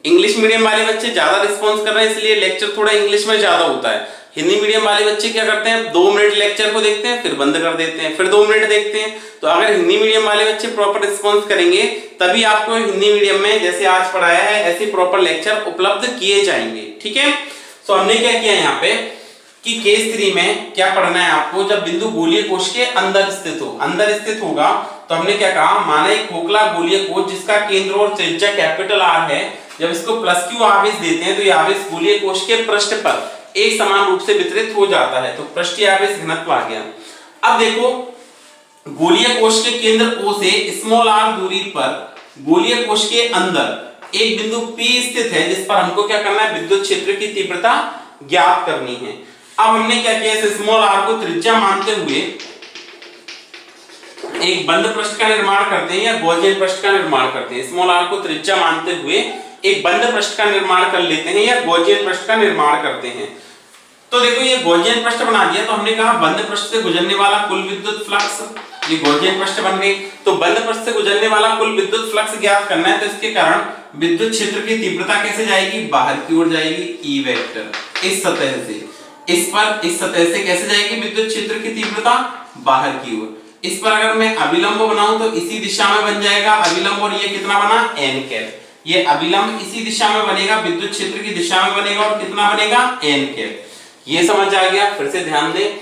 इंग्लिश मीडियम वाले बच्चे ज्यादा रिस्पॉन्स कर रहे हैं इसलिए लेक्चर थोड़ा इंग्लिश में ज्यादा होता है। हिंदी मीडियम वाले बच्चे क्या करते हैं, 2 मिनट लेक्चर को देखते हैं, फिर बंद कर देते हैं, फिर 2 मिनट देखते हैं। तो अगर हिंदी मीडियम वाले बच्चे प्रॉपर रिस्पॉन्स करेंगे तभी आपको हिंदी मीडियम में जैसे आज पढ़ाया है ऐसे प्रॉपर लेक्चर उपलब्ध किए जाएंगे। ठीक है, तो हमने क्या किया यहाँ पे कि केस 3 में क्या पढ़ना है आपको, जब बिंदु गोलीय कोश के अंदर स्थित हो, अंदर स्थित होगा, तो हमने क्या कहा, माना एक खोखला गोलीय कोश जिसका केंद्र और त्रिज्या कैपिटल R है, जब इसको प्लस Q आवेश देते हैं तो ये आवेश गोलीय कोश के पृष्ठ पर एक समान रूप से वितरित हो जाता है, तो पृष्ठीय आवेश घनत्व आ गया। अब देखो, गोलीय कोश के केंद्र O से स्मॉल r दूरी पर गोलीय कोश के अंदर एक बिंदु P स्थित है जिस पर हमको क्या करना है, विद्युत क्षेत्र की तीव्रता ज्ञात करनी है। अब हमने क्या किया, इस स्मॉल r को त्रिज्या मानते हुए एक बंद पृष्ठ का निर्माण करते हैं या गॉसियन पृष्ठ का निर्माण करते हैं। स्मॉल r को त्रिज्या मानते हुए एक बंद पृष्ठ का निर्माण कर लेते हैं या गॉसियन पृष्ठ का निर्माण करते हैं। तो देखो ये गॉसियन पृष्ठ बना दिया, तो हमने कहा बंद पृष्ठ से गुजरने वाला कुल विद्युत फ्लक्स, ये गॉसियन पृष्ठ बन गई। तो बंद पृष्ठ से गुजरने वाला कुल विद्युत फ्लक्स ज्ञात करना है, तो इसके कारण विद्युत क्षेत्र की तीव्रता कैसे जाएगी, बाहर की ओर जाएगी, ई वेक्टर इस सतह से, इस सतह से कैसे जाएगी विद्युत क्षेत्र की तीव्रता, बाहर की ओर। इस पर अगर मैं अभिलंब बनाऊं तो इसी दिशा में बन जाएगा अभिलंब, और ये कितना बना, n कैप। ये अभिलंब इसी दिशा में बनेगा, विद्युत क्षेत्र की दिशा में बनेगा, और कितना बनेगा, n कैप। ये समझ आ गया। फिर से ध्यान दें,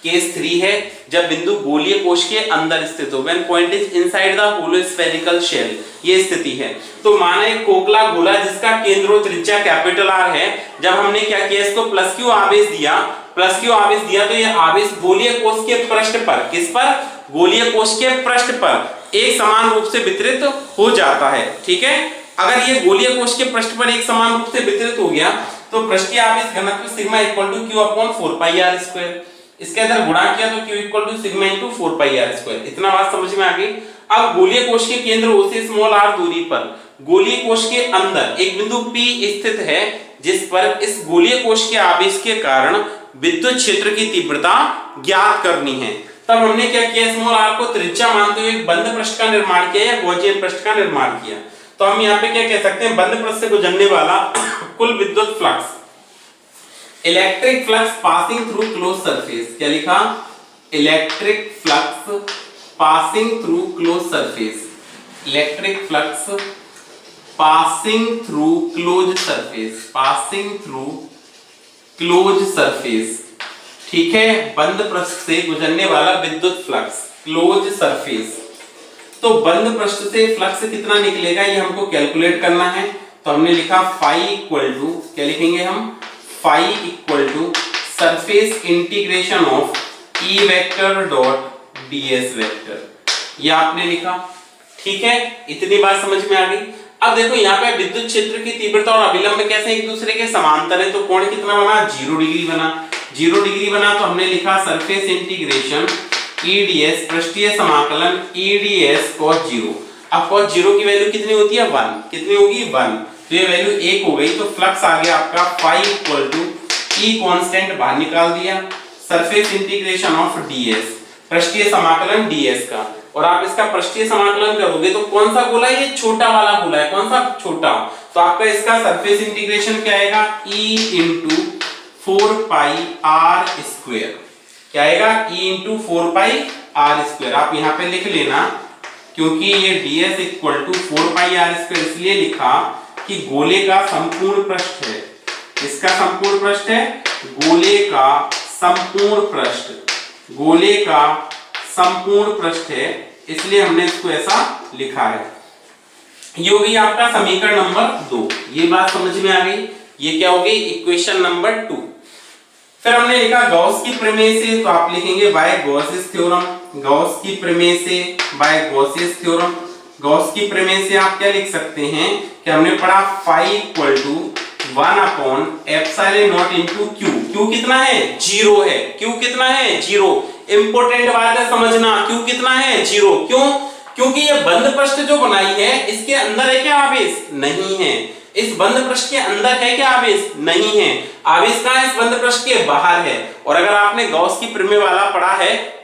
केस 3 है जब बिंदु गोलीय कोश के अंदर स्थित हो, when point is inside the hollow spherical shell, ये स्थिति है। तो माना एक खोखला गोला जिसका केंद्र और त्रिज्या कैपिटल R है, जब हमने क्या किया, इसको प्लस क्यू आवेश दिया, तो ये आवेश गोलीय कोश के पृष्ठ पर, किस पर, गोलीय कोश के पृष्ठ पर एक समान रूप से वितरित हो जाता है। ठीक है, अगर ये गोलीय कोश के पृष्ठ पर एक समान रूप से वितरित हो गया तो पृष्ठीय आवेश घनत्व sigma equal to Q upon 4 pi r square, इसके अंदर गुणा किया तो Q equal to sigma into 4 pi r square. इतना बात समझ में आ गई। अब गोलीय कोश के केंद्र O से स्मॉल r दूरी पर गोलीय कोश के अंदर एक बिंदु P स्थित है, जिस पर इस गोलीय कोश के आवेश के कारण विद्युत क्षेत्र की तीव्रता ज्ञात करनी है। तब हमने क्या किया, स्मॉल r को त्रिज्या मानते हुए एक बंद पृष्ठ का निर्माण किया या गॉसियन पृष्ठ का निर्माण किया। तो हम यहाँ पे क्या कह सकते हैं, बंद पृष्ठ से गुजरने वाला कुल विद्युत flux, electric flux passing through close surface, क्या लिखा, electric flux passing through close surface, electric flux passing through close surface, passing through close surface. ठीक है, बंद पृष्ठ से गुजरने वाला विद्युत फ्लक्स, क्लोज सरफेस। तो बंद पृष्ठ से फ्लक्स कितना निकलेगा ये हमको कैलकुलेट करना है। तो हमने लिखा फाई इक्वल टू, क्या लिखेंगे हम, phi equal to surface integration of E vector dot ds vector, ये आपने लिखा। ठीक है, इतनी बात समझ में आ गई। अब देखो यहाँ पे विद्युत क्षेत्र की तीव्रता और अभिलंब कैसे एक दूसरे के समांतर है, तो कोण कितना बना, 0 डिग्री बना। 0 डिग्री बना तो हमने लिखा सरफेस इंटीग्रेशन ईडीएस, पृष्ठीय समाकलन ईडीएस cos 0। अब cos 0 की वैल्यू कितनी होती है, 1, कितनी होगी, 1, तो ये वैल्यू 1 हो गई। तो फ्लक्स आ गया आपका phi equal to E constant बाहर निकाल दिया, सरफेस इंटीग्रेशन ऑफ डीएस, पृष्ठीय समाकलन डीएस का, और आप इसका पृष्ठीय समाकलन करोगे तो कौन सा गोला है, ये छोटा वाला गोला है, कौन सा, छोटा। तो आपका इसका सरफेस इंटीग्रेशन क्या आएगा, E into 4 pi r square, क्या आएगा, E into 4 pi r square. आप यहाँ पे लिख लेना, क्योंकि ये ds equal to 4 pi r square इसलिए लिखा कि गोले का संपूर्ण पृष्ठ है, इसका संपूर्ण पृष्ठ है, गोले का संपूर्ण पृष्ठ, गोले का संपूर्ण पृष्ठ है, इसलिए हमने इसको ऐसा लिखा है। ये हो गई आपका समीकरण नंबर 2, ये बात समझ में आ गई। ये क्या हो गई, इक्वेशन नंबर 2। फिर हमने लिखा गॉस की प्रमेय से, तो आप लिखेंगे बाय गॉसेस थ्योरम, गॉस की प्रमेय से बाय गॉसेस थ्योरम। गॉस की प्रमेय से आप क्या लिख सकते हैं कि हमने पढ़ा phi equal to 1 upon epsilon not into q. Q कितना है, 0 है, क्यू कितना है, 0। इंपॉर्टेंट बात है समझना, क्यू कितना है, 0। क्यों, क्योंकि ये बंद पृष्ठ जो बनाई है इसके अंदर है क्या आवेश, नहीं है। इस बंद पृष्ठ के अंदर है क्या आवेश, नहीं है। आवेश कहां है, इस बंद पृष्ठ के बाहर है। और अगर आपने गॉस की प्रमेय वाला पढ़ा है,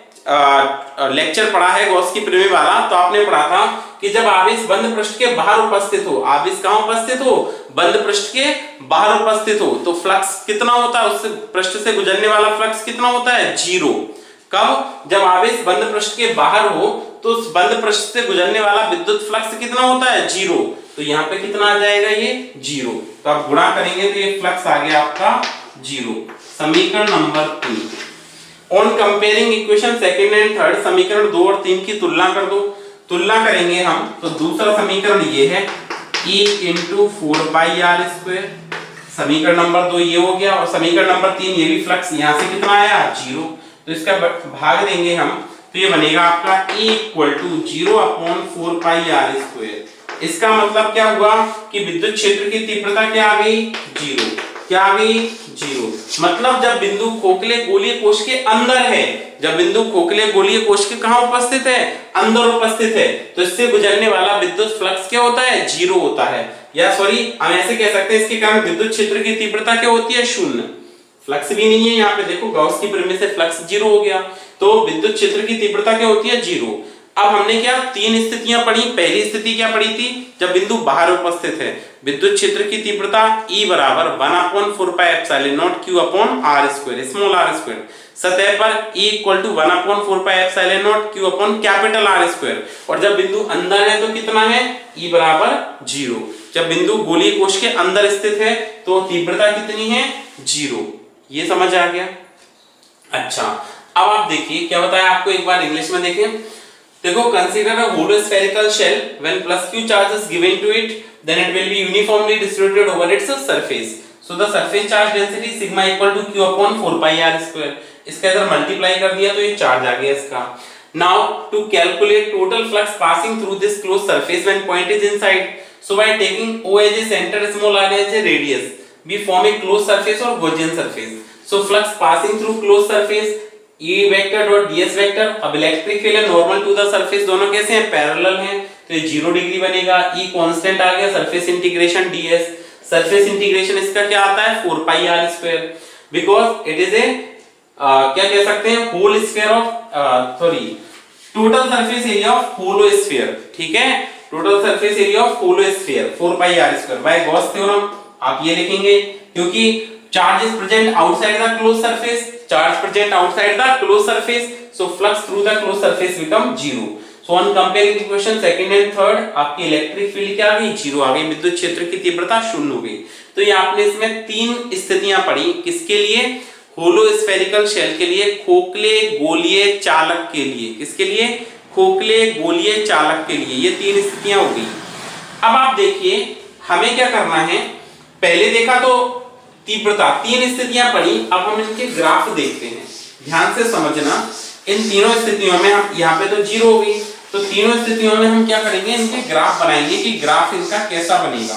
लेक्चर पढ़ा है गॉस की प्रमेय वाला, तो आपने पढ़ा था कि जब आवेश बंद पृष्ठ के बाहर उपस्थित हो, आवेश कहां उपस्थित हो, बंद पृष्ठ के बाहर उपस्थित हो, तो फ्लक्स कितना होता है, उस पृष्ठ से गुजरने वाला फ्लक्स कितना होता है, 0। कब, जब आवेश बंद पृष्ठ के बाहर हो तो उस बंद पृष्ठ से गुजरने वाला विद्युत फ्लक्स कितना होता है, 0। तो यहाँ पे कितना आ जाएगा, ये 0। तो आप गुणा करेंगे तो ये फ्लक्स आ गया आपका 0। समीकरण number 3। On comparing equation second and third, समीकरण 2 और 3 की तुलना कर दो। तुलना करेंगे हम, तो दूसरा समीकरण ये है E into 4 pi r square. समीकरण नंबर 2 ये हो गया, और समीकरण नंबर 3 ये भी फ्लक्स यहाँ से कितना आया, 0। तो इसका भाग देंगे हम, तो ये बनेगा आपका E equal to 0 upon 4 pi r square. इसका मतलब क्या हुआ कि विद्युत क्षेत्र की तीव्रता क्या आ गई, 0। क्या आ गई, 0। मतलब जब बिंदु खोखले गोलीय कोश के अंदर है, जब बिंदु खोखले गोलीय कोश के कहां उपस्थित है, अंदर उपस्थित है, तो इससे गुजरने वाला विद्युत फ्लक्स क्या होता है, 0 होता है। या सॉरी हम ऐसे कह सकते हैं इसके कारण विद्युत क्षेत्र की तीव्रता क्या होती है, शून्य। फ्लक्स भी नहीं है यहाँ पे, देखो गॉस की प्रेमिस से फ्लक्स जीरो हो गया, तो विद्युत क्षेत्र की तीव्रता क्या होती है, जीरो। अब हमने क्या तीन स्थितियां पढ़ी। पहली स्थिति क्या पढ़ी थी, जब बिंदु बाहर उपस्थित है, विद्युत क्षेत्र की तीव्रता E बराबर 1/4πε0 Q/r², स्मॉल r²। सतह पर E इक्वल टू 1/4πε0 Q/R²। और जब बिंदु अंदर है तो कितना है, E बराबर 0। जब बिंदु गोलीय कोश के अंदर स्थित है तो तीव्रता कितनी है, 0। ये समझ आ गया। अच्छा अब आप देखिए क्या बताया आपको, एक बार इंग्लिश में देखें। देखो, consider a hollow spherical shell when plus q charge is given to it then it will be uniformly distributed over its surface. So the surface charge density sigma equal to q/4πr²। इसका इधर मल्टीप्लाई कर दिया तो ये चार्ज आ गया इसका। Now to calculate total flux passing through this close surface when point is inside, so by taking O as a center, small r as a radius, we form a closed surface or Gaussian surface. So flux passing through closed surface E vector dot ds vector. अब इलेक्ट्रिक फील्ड है नॉर्मल टू द सरफेस, दोनों कैसे हैं, पैरेलल हैं, तो ये 0 डिग्री बनेगा। E कांस्टेंट आ गया, surface integration ds, surface integration इसका क्या आता है, 4πr², because it is a क्या कह सकते हैं, whole sphere of sorry total surface area of hollow sphere. ठीक है, total surface area of hollow sphere 4πr² by Gauss theorem. आप ये लिखेंगे क्योंकि charge is present outside the close surface, charge present outside the closed surface, so flux through the closed surface become 0. So on comparing equation second and third, आपकी इलेक्ट्रिक फील्ड क्या आ गई, 0 आ गई, विद्युत क्षेत्र की तीव्रता 0 हो गई। तो ये आपने इसमें तीन स्थितियां पढ़ी, किसके लिए, होलो स्फेरिकल शेल के लिए, खोखले गोलीय चालक के लिए। किसके लिए, खोखले गोलीय चालक के लिए। ये तीन स्थितियां हो गई। अब आप देखिए हमें क्या करना है, पहले देखा तो तीव्रता, तीन स्थितियां पढ़ी, अब हम इनके ग्राफ देखते हैं। ध्यान से समझना, इन तीनों स्थितियों में हम यहाँ पे तो 0 हो गई, तो तीनों स्थितियों में हम क्या करेंगे, इनके ग्राफ बनाएंगे कि ग्राफ इनका कैसा बनेगा।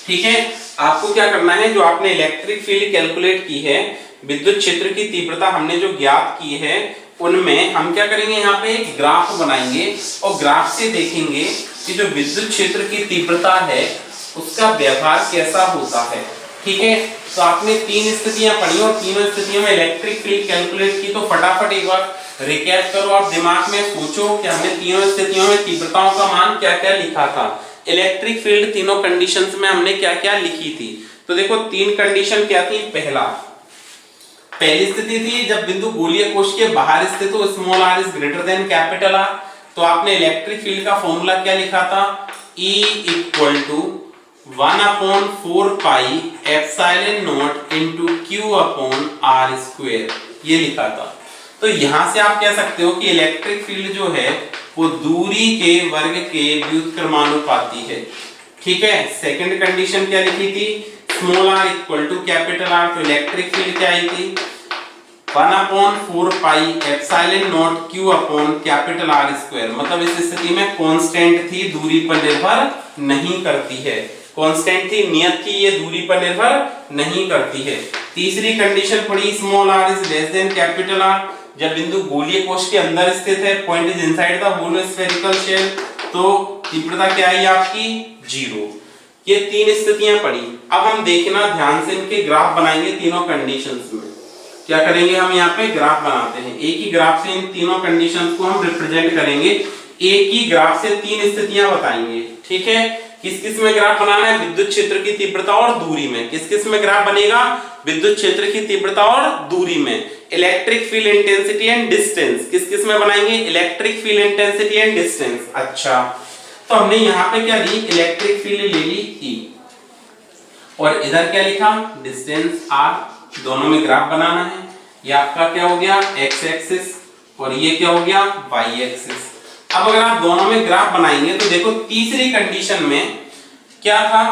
ठीक है, आपको क्या करना है, जो आपने इलेक्ट्रिक फील्ड कैलकुलेट की है, विद्युत क्षेत्र की तीव्रता हमने जो ज्ञात की है, उनमें हम क्या करेंगे, यहाँ पे एक ग्राफ बनाएंगे और ग्राफ से देखेंगे कि जो विद्युत क्षेत्र की तीव्रता है उसका व्यवहार कैसा होता है। ठीक है, तो आपने तीन स्थितियां पढ़ी और तीनों स्थितियों में इलेक्ट्रिक फील्ड कैलकुलेट की, तो फटाफट एक बार रिकैप करो, आप दिमाग में सोचो कि हमने तीनों स्थितियों में तीव्रताओं का मान क्या क्या लिखा था। इलेक्ट्रिक फील्ड तीनों कंडीशंस में हमने क्या क्या लिखी थी। तो देखो तीन कंडीशन क्या थी, पहली स्थिति थी जब बिंदु गोलीय कोश के बाहर स्थित हो, small r is greater than capital R, तो आपने इलेक्ट्रिक फील्ड का फॉर्मूला क्या लिखा था, E equal to 1/4πε0 into Q/r², ये लिखा था। तो यहां से आप कह सकते हो कि इलेक्ट्रिक फील्ड जो है वो दूरी के वर्ग के व्युत्क्रमानुपाती है। ठीक है, सेकंड कंडीशन क्या लिखी थी, small r equal to capital R, तो इलेक्ट्रिक फील्ड क्या आई थी, 1/4πε0 Q/R², मतलब इस स्थिति में कांस्टेंट थी, दूरी पर निर्भर नहीं करती है, कांस्टेंट थी, नियत थी, ये दूरी पर निर्भर नहीं करती है। तीसरी कंडीशन पड़ी, small r is less than capital R, जब बिंदु गोलीय कोश के अंदर स्थित है, point is inside the hollow spherical shell, तो तीव्रता क्या आई आपकी, 0। ये तीन स्थितियां पड़ी। अब हम देखना ध्यान से, इनके ग्राफ बनाएंगे तीनों कंडीशंस में। क्या करेंगे, हम यहाँ पे ग्राफ बनाते हैं, एक ही ग्राफ से इन तीनों कंडीशंस को हम रिप्रेजेंट करेंगे, एक ही ग्राफ से तीन स्थितियां बताएंगे। ठीक है, किस किस में ग्राफ बनाना है, विद्युत क्षेत्र की तीव्रता और दूरी में। किस किस में ग्राफ बनेगा, विद्युत क्षेत्र की तीव्रता और दूरी में। Electric field intensity and distance, किस किस में बनाएंगे, electric field intensity and distance. अच्छा, तो हमने यहाँ पे क्या ली, इलेक्ट्रिक फील्ड ले ली E, और इधर क्या लिखा, डिस्टेंस R, दोनों में ग्राफ बनाना है। ये आपका क्या हो गया, x एक्सिस, और ये क्या हो गया, y एक्सिस। अब अगर आप दोनों में ग्राफ बनाएंगे तो देखो तीसरी कंडीशन में क्या था,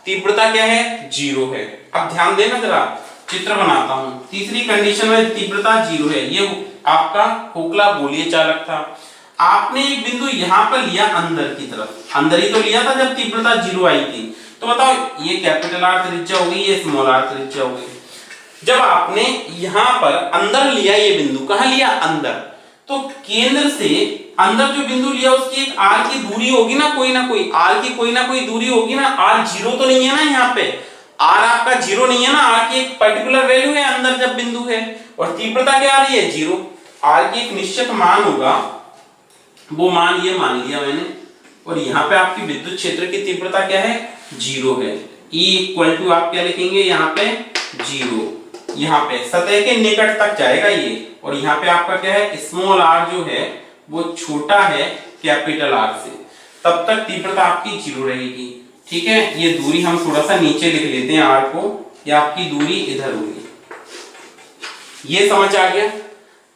तीव्रता क्या है, 0 है। अब ध्यान देना, जरा चित्र बनाता हूं। तीसरी कंडीशन में तीव्रता 0 है, ये आपका खोखला गोलीय चालक था। आपने एक बिंदु यहां पर लिया अंदर की तरफ, अंदर ही तो लिया था जब तीव्रता 0 आई थी, तो बताओ ये कैपिटल R त्रिज्या हो गई, ये स्मॉल r त्रिज्या हो गई। जब आपने यहां पर अंदर लिया, ये बिंदु कहां लिया, अंदर, तो केंद्र से अंदर जो बिंदु लिया उसकी एक आर की दूरी होगी ना कोई आर की कोई ना कोई दूरी होगी ना। आर जीरो तो नहीं है ना, यहाँ पे आर आपका जीरो नहीं है ना, आर की एक पर्टिकुलर वैल्यू है अंदर जब बिंदु है, और तीव्रता क्या आ रही है, जीरो। आर की एक निश्चित मान होगा, वो मान ये मान लिया मैंने, और यहाँ पे आपकी विद्युत क्षेत्र की तीव्रता क्या है, जीरो है। E इक्वल टू आप क्या लिखेंगे, यहाँ पे जीरो, यहाँ पे सतह के निकट तक जाएगा ये, और यहाँ पे आपका क्या है, स्मॉल आर जो है वो छोटा है कैपिटल आर से, तब तक तीव्रता आपकी जीरो रहेगी। ठीक है, ये दूरी हम थोड़ा सा नीचे लिख लेते हैं आर को, या आपकी दूरी इधर होगी। ये समझ आ गया।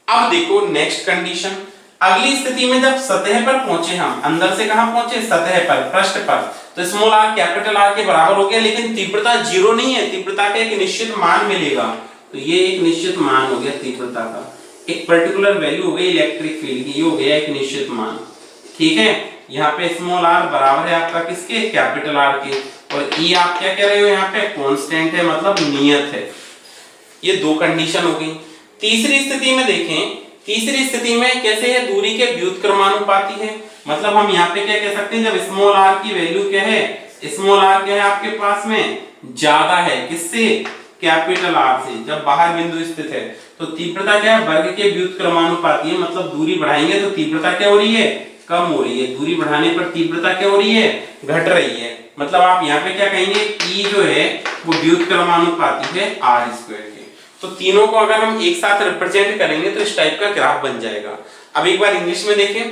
अब देखो नेक्स्ट कंडीशन, अगली स्थिति में जब सतह पर पहुंचे, हम अंदर से कहां पहुंचे, सतह पर, पृष्ठ पर, तो स्मॉल आर कैपिटल आर के बराबर हो गया, लेकिन तीव्रता जीरो नहीं है, तीव्रता का एक निश्चित मान मिलेगा। तो ये एक निश्चित मान हो गया तीव्रता का, एक पर्टिकुलर वैल्यू हो गई इलेक्ट्रिक फील्ड की, ये हो गया एक निश्चित मान। ठीक है, यहाँ पे स्मॉल आर बराबर है आपका किसके, कैपिटल आर के, और ई आप क्या कह रहे हो, यहाँ पे कांस्टेंट है, मतलब नियत है। ये दो कंडीशन हो गई। तीसरी स्थिति में देखें, तीसरी स्थिति में कैसे है, दूरी के व्युत्क्रमानुपाती है, मतलब हम यहाँ पे क्या कह सकते हैं, जब स्मॉल आर की वैल्यू क्या है, स्मॉल आर क्या है आपके पास में, ज्यादा है किससे, कैपिटल आर से, जब बाहर बिंदु स्थित है, तो तीव्रता क्या है, वर्ग के व्युत्क्रमानुपाती है, मतलब दूरी बढ़ाएंगे तो तीव्रता क्या हो रही है, कम हो रही है, दूरी बढ़ाने पर तीव्रता क्या हो रही है, घट रही है। मतलब आप यहाँ पे क्या कहेंगे, E जो है वो व्युत्क्रमानुपाती है आर स्क्वायर के। तो तीनों को अगर हम एक साथ रिप्रेजेंट करेंगे तो इस टाइप का ग्राफ बन जाएगा। अब एक बार इंग्लिश में देखें,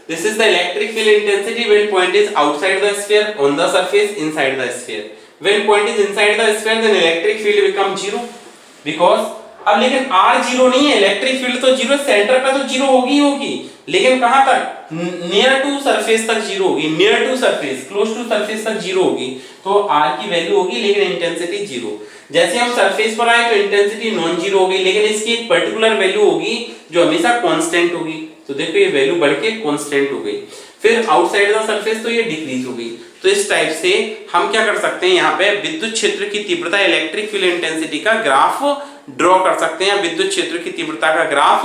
this is the electric field intensity when point is outside the sphere, on the surface, inside the sphere. When point is inside the sphere then electric field become zero, because अब लेकिन आर जीरो नहीं है, इलेक्ट्रिक फील्ड तो जीरो, सेंटर पे तो जीरो होगी होगी, लेकिन कहां तक, नियर टू सरफेस तक जीरो होगी, near to surface, close to surface तक जीरो होगी, तो आर की वैल्यू होगी, लेकिन इंटेंसिटी जीरो। जैसे हम सरफेस पर आए तो इंटेंसिटी नॉन जीरो होगी, लेकिन इसकी एक पर्टिकुलर वैल्यू होगी जो हमेशा कांस्टेंट होगी। तो देखो ये वैल्यू बढ़ के कांस्टेंट हो गई। फिर आउटसाइड द सरफेस तो ये डिक्रीज हो गई। तो इस टाइप से हम क्या कर सकते हैं, यहाँ पे विद्युत क्षेत्र की तीव्रता, इलेक्ट्रिक फील्ड इंटेंसिटी का ग्राफ ड्रॉ कर सकते हैं, विद्युत क्षेत्र की तीव्रता का ग्राफ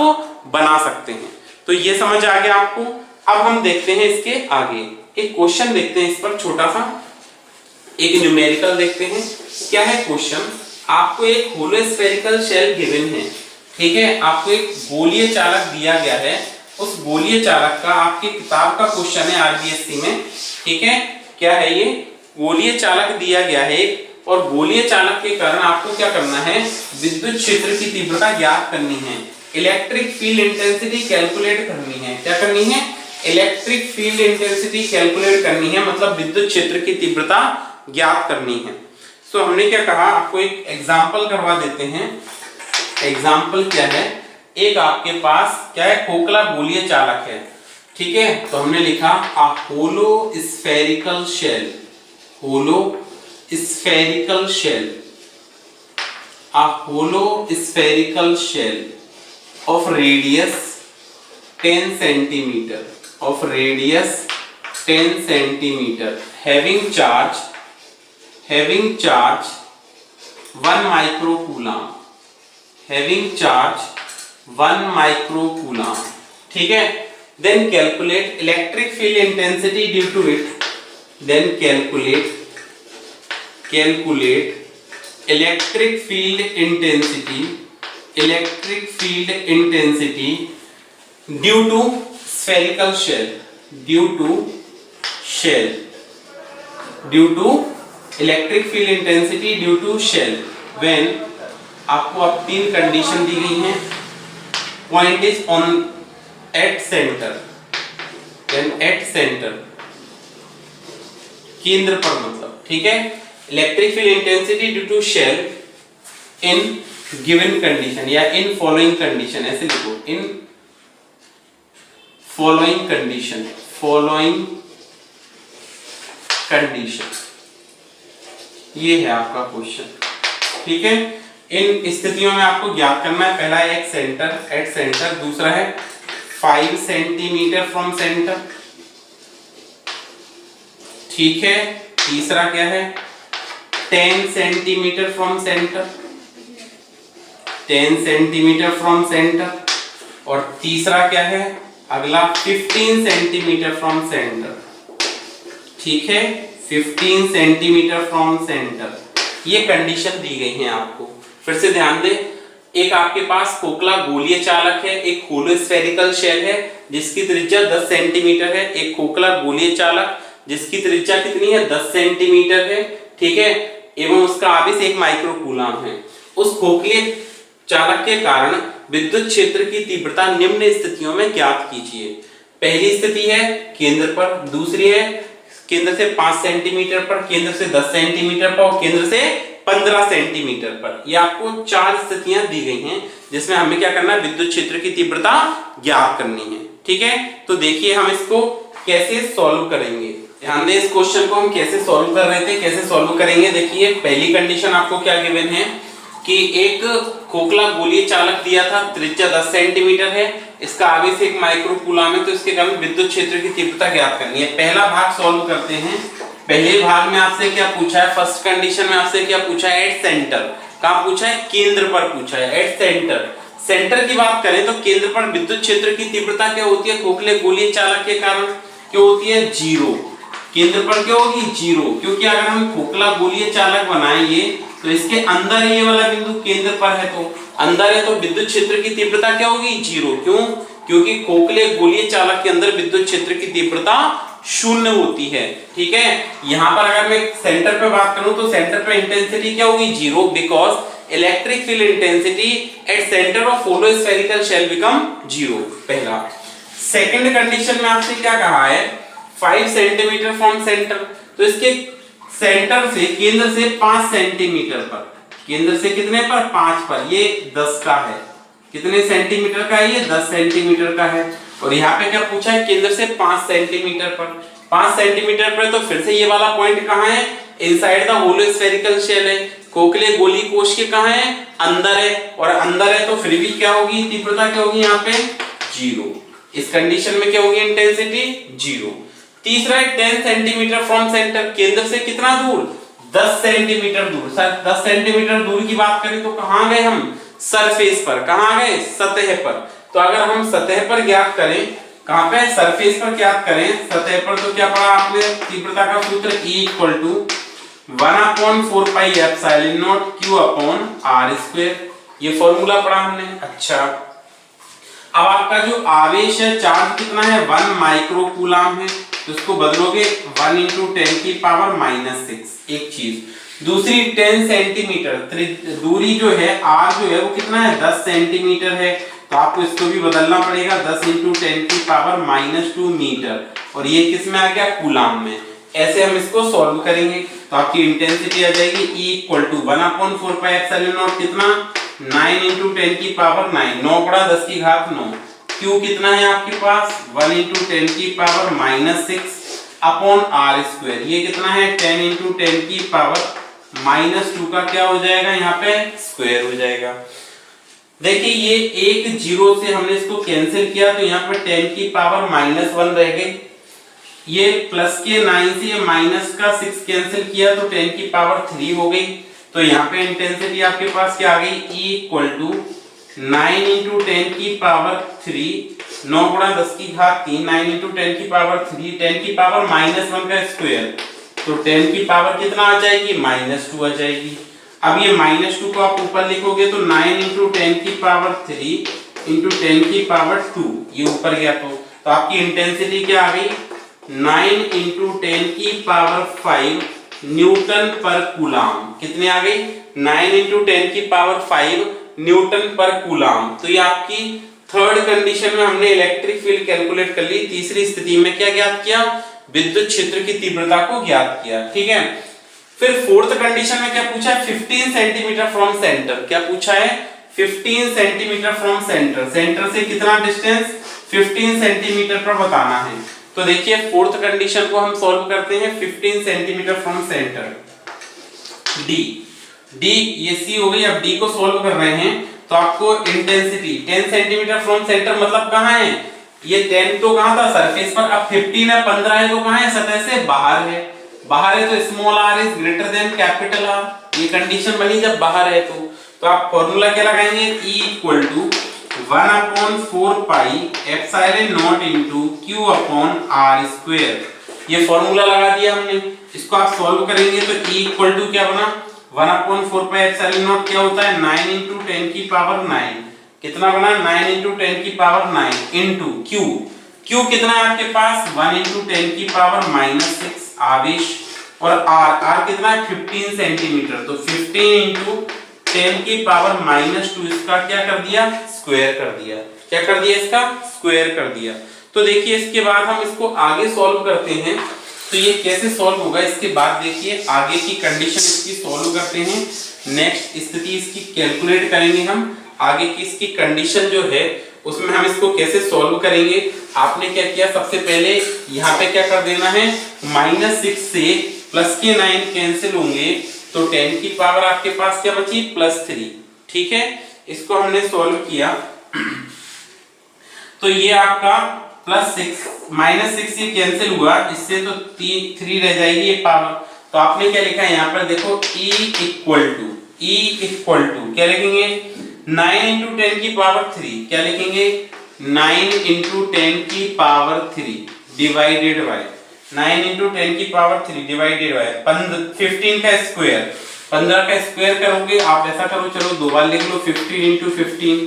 बना सकते हैं। तो ये समझ आ गया आपको। अब हम देखते हैं इसके आगे एक क्वेश्चन देखते हैं, इस पर छोटा सा एक न्यूमेरिकल देखते हैं। क्या है क्वेश्चन, आपको एक होलो स्फेरिकल शेल गिवन है, ठीक है, आपको एक गोलीय चालक दिया गया है, उस गोलीय चालक का आपकी किताब का क्वेश्चन है आरबीएससी में। ठीक है, क्या है ये, गोलीय चालक दिया गया है, और गोलीय चालक के कारण आपको क्या करना है, विद्युत क्षेत्र की तीव्रता ज्ञात करनी है, इलेक्ट्रिक फील्ड इंटेंसिटी कैलकुलेट करनी है। क्या करनी है, इलेक्ट्रिक फील्ड इंटेंसिटी कैलकुलेट करनी है, मतलब विद्युत क्षेत्र की तीव्रता ज्ञात करनी है। तो हमने क्या कहा, आपको एक एग्जांपल करवा देते हैं। एग्जांपल क्या है, एक आपके पास क्या है, खोखला गोलीय चालक है। ठीक है, तो हमने लिखा a hollow spherical shell, hollow spherical shell, a hollow spherical shell of radius 10 centimeter, of radius 10 centimeter, having charge 1 microcoulomb, having charge 1 microcoulomb. ठीक है, then calculate electric field intensity due to it, then calculate electric field intensity due to spherical shell, due to electric field intensity due to shell when, आपको अब तीन कंडीशन दी गई हैं, point is on at centre, then at center, केंद्र पर मतलब। ठीक है, electric field intensity due to shell in given condition, या इन फॉलोइंग कंडीशन, ऐसे लिखो, in following condition, following condition, ये है आपका क्वेश्चन। ठीक है, इन स्थितियों में आपको ज्ञात करना है, पहला है एक सेंटर, एट सेंटर, दूसरा है 5 सेंटीमीटर फ्रॉम सेंटर। ठीक है, तीसरा क्या है, 10 centimetre from centre, 10 centimetre from centre, और तीसरा क्या है, अगला 15 सेंटीमीटर फ्रॉम सेंटर, ठीक है, 15 सेंटीमीटर फ्रॉम सेंटर। ये कंडीशन दी गई है आपको। फिर से ध्यान दें, एक आपके पास खोखला गोलीय चालक है, एक होलो स्फेरिकल शेल है जिसकी त्रिज्या 10 सेंटीमीटर है, एक खोखला गोलीय चालक जिसकी त्रिज्या कितनी है 10 सेंटीमीटर है, ठीक है, एवं उसका आवेश 1 माइक्रो कूलम है। उस खोखले चालक के कारण विद्युत क्षेत्र की तीव्रता निम्न स्थितियों में ज्ञात कीजिए। पहली स्थिति है केंद्र पर, दूसरी है केंद्र से 5 सेंटीमीटर पर, केंद्र से 10 सेंटीमीटर पर और केंद्र से 15 सेंटीमीटर पर। ये आपको 4 स्थितियां दी गई हैं जिसमें हमें क्या करना है, विद्युत क्षेत्र की तीव्रता ज्ञात करनी है, ठीक है। तो देखिए हम इसको कैसे सॉल्व करेंगे, ध्यान दें इस क्वेश्चन को हम कैसे सॉल्व कर रहे थे, कैसे सॉल्व करेंगे। देखिए पहली कंडीशन आपको क्या गिवन है कि एक खोखला गोलीय चालक दिया था, त्रिज्या 10 सेंटीमीटर है, इसका आवेश 1 माइक्रो कूलम है, तो इसके कारण विद्युत क्षेत्र की तीव्रता ज्ञात करनी है। पहला भाग सॉल्व करते हैं। पहले भाग में आपसे क्या पूछा है, फर्स्ट कंडीशन में आपसे क्या पूछा है, एट सेंटर। कहां पूछा है, केंद्र पर पूछा है, एट सेंटर। सेंटर की बात करें तो केंद्र पर विद्युत क्षेत्र की तीव्रता क्या होती है, खोखले गोलीय चालक के कारण क्या होती है, 0। केंद्र पर क्या होगी, 0, क्योंकि अगर हम खोखला गोलीय चालक बनाएंगे तो इसके अंदर ये वाला बिंदु केंद्र पर है, तो अंदर है तो विद्युत क्षेत्र की तीव्रता क्या होगी, 0। क्यों, क्योंकि खोखले गोलीय चालक के अंदर विद्युत क्षेत्र की तीव्रता 0 होती है, ठीक है। यहां पर अगर मैं सेंटर पे बात करूं तो सेंटर पे इंटेंसिटी क्या होगी, 0, because electric field intensity at centre of hollow spherical shell become 0, पहला। सेकंड कंडीशन में आपसे क्या कहा है, 5 सेंटीमीटर फ्रॉम सेंटर, तो इसके सेंटर से केंद्र से 5 सेंटीमीटर पर, केंद्र से कितने पर, 5 पर, ये 10 का है, कितने सेंटीमीटर का है, ये 10 सेंटीमीटर का है। और यहाँ पे क्या पूछा है, केंद्र से 5 सेंटीमीटर पर, 5 सेंटीमीटर पर, तो फिर से ये वाला पॉइंट कहाँ है, inside the hollow spherical shell है, खोखले गोली कोश के कहाँ है, अंदर है, और अंदर है तो फिर भी क्या होगी, तीव्रता क्या होगी यहाँ पे, 0। इस कंडीशन में क्या होगी, इंटेंसिटी 0। तीसरा है 10 सेंटीमीटर फ्रॉम सेंटर, केंद्र से कितना दूर, 10 सेंटीमीटर दूर। 10 सेंटीमीटर दूर की बात करें तो कहां गए हम, सरफेस पर, कहां गए, सतह पर। तो अगर हम सतह पर ज्ञात करें, कहां पे, सरफेस पर ज्ञात करें, सतह पर, तो क्या पढ़ा आपने, तीव्रता का सूत्र E = 1/4 pi epsilon not Q/r², ये फॉर्मूला पढ़ा हमने। अच्छा, अब आपका जो आवेश है, चार्ज कितना है, 1 माइक्रो कूलम है, तो इसको बदलोगे 1 × 10⁻⁶, एक चीज। दूसरी 10 सेंटीमीटर, दूरी जो है r जो है वो कितना है, 10 सेंटीमीटर है, तो आपको इसको भी बदलना पड़ेगा, 10 × 10⁻² मीटर, और ये किस में आ गया, कूलम में। ऐसे हम इसको सॉल्व करेंगे तो आपकी इंटेंसिटी आ जाएगी E = 1/4 पाई एप्सिलॉन नॉट, कितना, 9 × 10⁹, 9 × 10⁹, Q कितना है आपके पास, 1 × 10⁻⁶/r², ये कितना है, 10 × 10⁻² का क्या हो जाएगा, यहाँ पे स्क्वायर हो जाएगा। देखिए ये एक 0 से हमने इसको कैंसिल किया तो यहाँ पे 10⁻⁻1 रह गई, ये प्लस के 9 से ये माइनस का 6 कैंसिल किया तो 10⁻³ हो गई। तो यहाँ पे इंटेंसिटी आपके पास क्या आ गई, E = 9 × 10⁻3, 9 × 10⁻3, 9 × 10⁻3, 10⁻⁻1 का स्क्वायर, तो 10 की पावर कितना आ जाएगी, -2 आ जाएगी। अब ये -2 को आप ऊपर लिखोगे तो 9 × 10⁻3 × 10⁻2, ये ऊपर गया तो आपकी इंटेंसिटी क्या आ गई, 9 × 10⁵ न्यूटन पर कूलम। कितने आ गई, 9 × 10⁵ न्यूटन पर कूलम। तो ये आपकी थर्ड कंडीशन में हमने इलेक्ट्रिक फील्ड कैलकुलेट कर ली। तीसरी स्थिति में क्या ज्ञात किया, विद्युत क्षेत्र की तीव्रता को ज्ञात किया, ठीक है। फिर फोर्थ कंडीशन में क्या पूछा है, 15 सेंटीमीटर फ्रॉम सेंटर। क्या पूछा है, 15 सेंटीमीटर फ्रॉम सेंटर, सेंटर से कितना डिस्टेंस, 15 सेंटीमीटर पर बताना है। तो देखिए फोर्थ कंडीशन को हम सॉल्व करते हैं, 15 सेंटीमीटर फ्रॉम सेंटर, डी ये सी हो गई। अब डी को सॉल्व कर रहे हैं तो आपको इंटेंसिटी 10 सेंटीमीटर फ्रॉम सेंटर मतलब कहां है, ये 10 तो कहां था, सरफेस पर। अब 15 है, 15 है तो कहां है, सतह से बाहर है। बाहर है तो small r is greater than capital R। ये कंडीशन बनी जब बाहर है तो आप फॉर्मूला क्या लगाएंगे, E = 1/4 pi epsilon not into q upon r square. ये फॉर्मूला लगा दिया हमने, इसको आप सॉल्व करेंगे तो e इक्वल टू क्या बना, 1/4 पाई एप्सिलॉन नॉट क्या होता है 9 × 10 की पावर 9, कितना बना 9 × 10 की पावर 9 इनटू q कितना है आपके पास 1 × 10 की पावर -6 आवेश, और r कितना है 15 सेंटीमीटर, तो 15 × 10 की पावर -2 इसका क्या कर दिया, स्क्वायर कर दिया। क्या कर दिया, इसका स्क्वायर कर दिया। तो देखिए इसके बाद हम इसको आगे सॉल्व करते हैं, तो ये कैसे सॉल्व होगा, इसके बाद देखिए आगे की कंडीशन इसकी सॉल्व करते हैं। नेक्स्ट स्थिति इसकी कैलकुलेट करेंगे हम, आगे की इसकी कंडीशन जो है उसमें हम इसको कैसे सॉल्व करेंगे। आपने क्या किया, सबसे पहले यहाँ पे क्या कर देना है, -6 से प्लस के 9 कैंसिल होंगे, तो 10 की पावर आपके पास क्या बची +3। ठीक है, इसको हमने सॉल्व किया तो ये आपका -6 ये कैंसिल हुआ, इससे तो 3 रह जाएगी ये पावर। तो आपने क्या लिखा है यहाँ पर देखो E इक्वल टू क्या लिखेंगे 9 × 10 की पावर 3, क्या लिखेंगे 9 × 10 की पावर 3 डिवाइडेड बाय 9 × 10 की पावर 3 डिवाइडेड बाय 15 का स्क्वायर, 15 का स्क्वायर करोगे आप ऐसा करो, चलो दो बार लिख लो 15 × 15,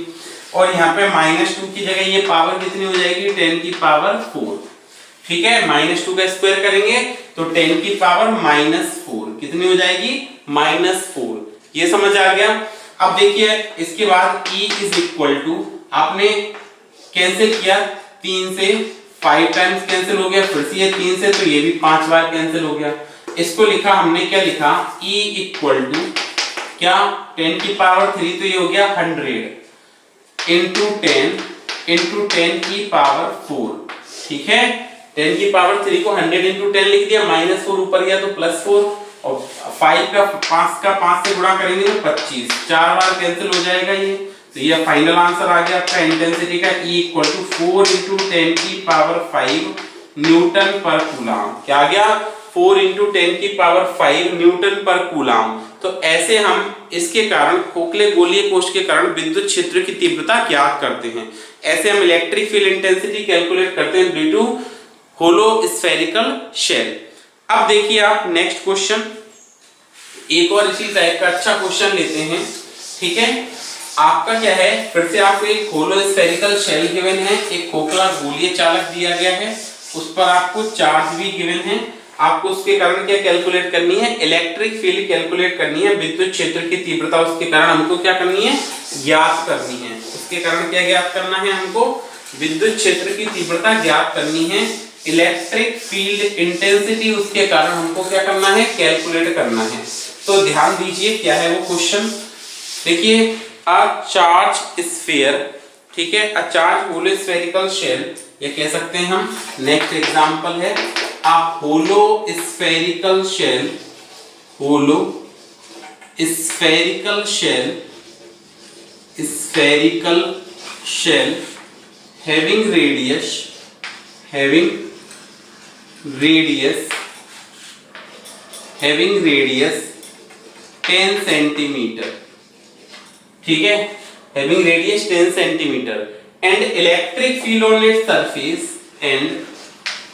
और यहाँ पे -2 की जगह ये पावर कितनी हो जाएगी 10 की पावर 4। ठीक है, -2 का स्क्वायर करेंगे तो 10 की पावर -4 कितनी हो जाएगी -4। ये समझ आ गया। अब देखिए इसके बाद E इज इक्वल टू, आपने कैंसिल किया 3 से 5 टाइम्स कैंसिल हो गया, फिर से ये 3 से तो ये भी 5 बार कैंसिल हो गया। इसको लिखा हमने, क्या लिखा E इक्वल टू क्या 10 की पावर 3, तो ये हो गया 100 इंटू 10 की पावर 4। ठीक है, 10 की पावर 3 को 100 इंटू 10 लिख दिया, -4 ऊपर गया तो +4, और 5 का 5 से गुणा करेंगे तो 25, 4 बार कैंसिल हो जाएगा ये। तो ये फाइनल आंसर आ गया आपका इंटेंसिटी का, E इक्वल टू 4 × 10 की पावर 5 न्यूटन पर कूलम। क्या आ गया 4 × 10 की पावर 5 न्यूटन पर कूलम। तो ऐसे हम इसके कारण खोखले गोलीय कोश के कारण विद्युत क्षेत्र की तीव्रता ज्ञात करते हैं। ऐसे हम इलेक्ट्रिक फील्ड इंटेंसिटी कैलकुलेट करते हैं due to hollow spherical shell. अब देखिए आप नेक्स्ट क्वेश्चन, एक और इसी टाइप का अच्छा क्वेश्चन लेते हैं। ठीक है, आपका क्या है, फिर से आपको एक होलो स्फेरिकल शेल गिवन है, एक खोखला गोलीय चालक दिया गया है, उस पर आपको चार्ज भी गिवन है। आपको उसके कारण क्या कैलकुलेट करनी है, इलेक्ट्रिक फील्ड कैलकुलेट करनी है, विद्युत क्षेत्र की तीव्रता उसके कारण हमको क्या करनी है, ज्ञात करनी है। उसके कारण क्या ज्ञात करना है, हमको विद्युत क्षेत्र की तीव्रता ज्ञात करनी है। इलेक्ट्रिक फील्ड इंटेंसिटी उसके कारण हमको क्या करना है, कैलकुलेट करना है। तो ध्यान दीजिए क्या है वो क्वेश्चन, देखिए अ चार्ज स्फीयर, ठीक है, a charge hollow spherical shell, ये कह सकते हैं हम। नेक्स्ट एग्जांपल है a hollow spherical shell, hollow spherical shell, spherical shell having radius 10 centimetre, ठीक है, having radius 10 centimetre and electric field on its surface and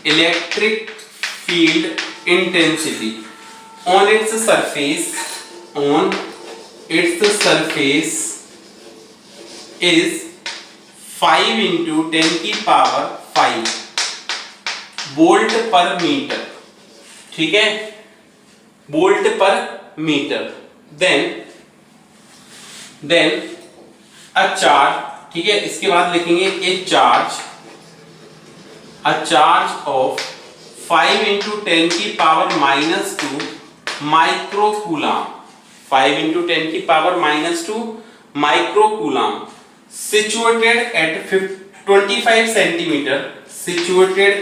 electric field intensity on its surface is 5 into 10 की पावर 5 वोल्ट पर मीटर, ठीक है, वोल्ट पर मीटर। देन अ चार्ज, ठीक है, इसके बाद लिखेंगे ए चार्ज ऑफ 5 into 10 की पावर -2 माइक्रोकूलम, 5 into 10 की power -2 microcoulomb, situated at 25 centimeter, situated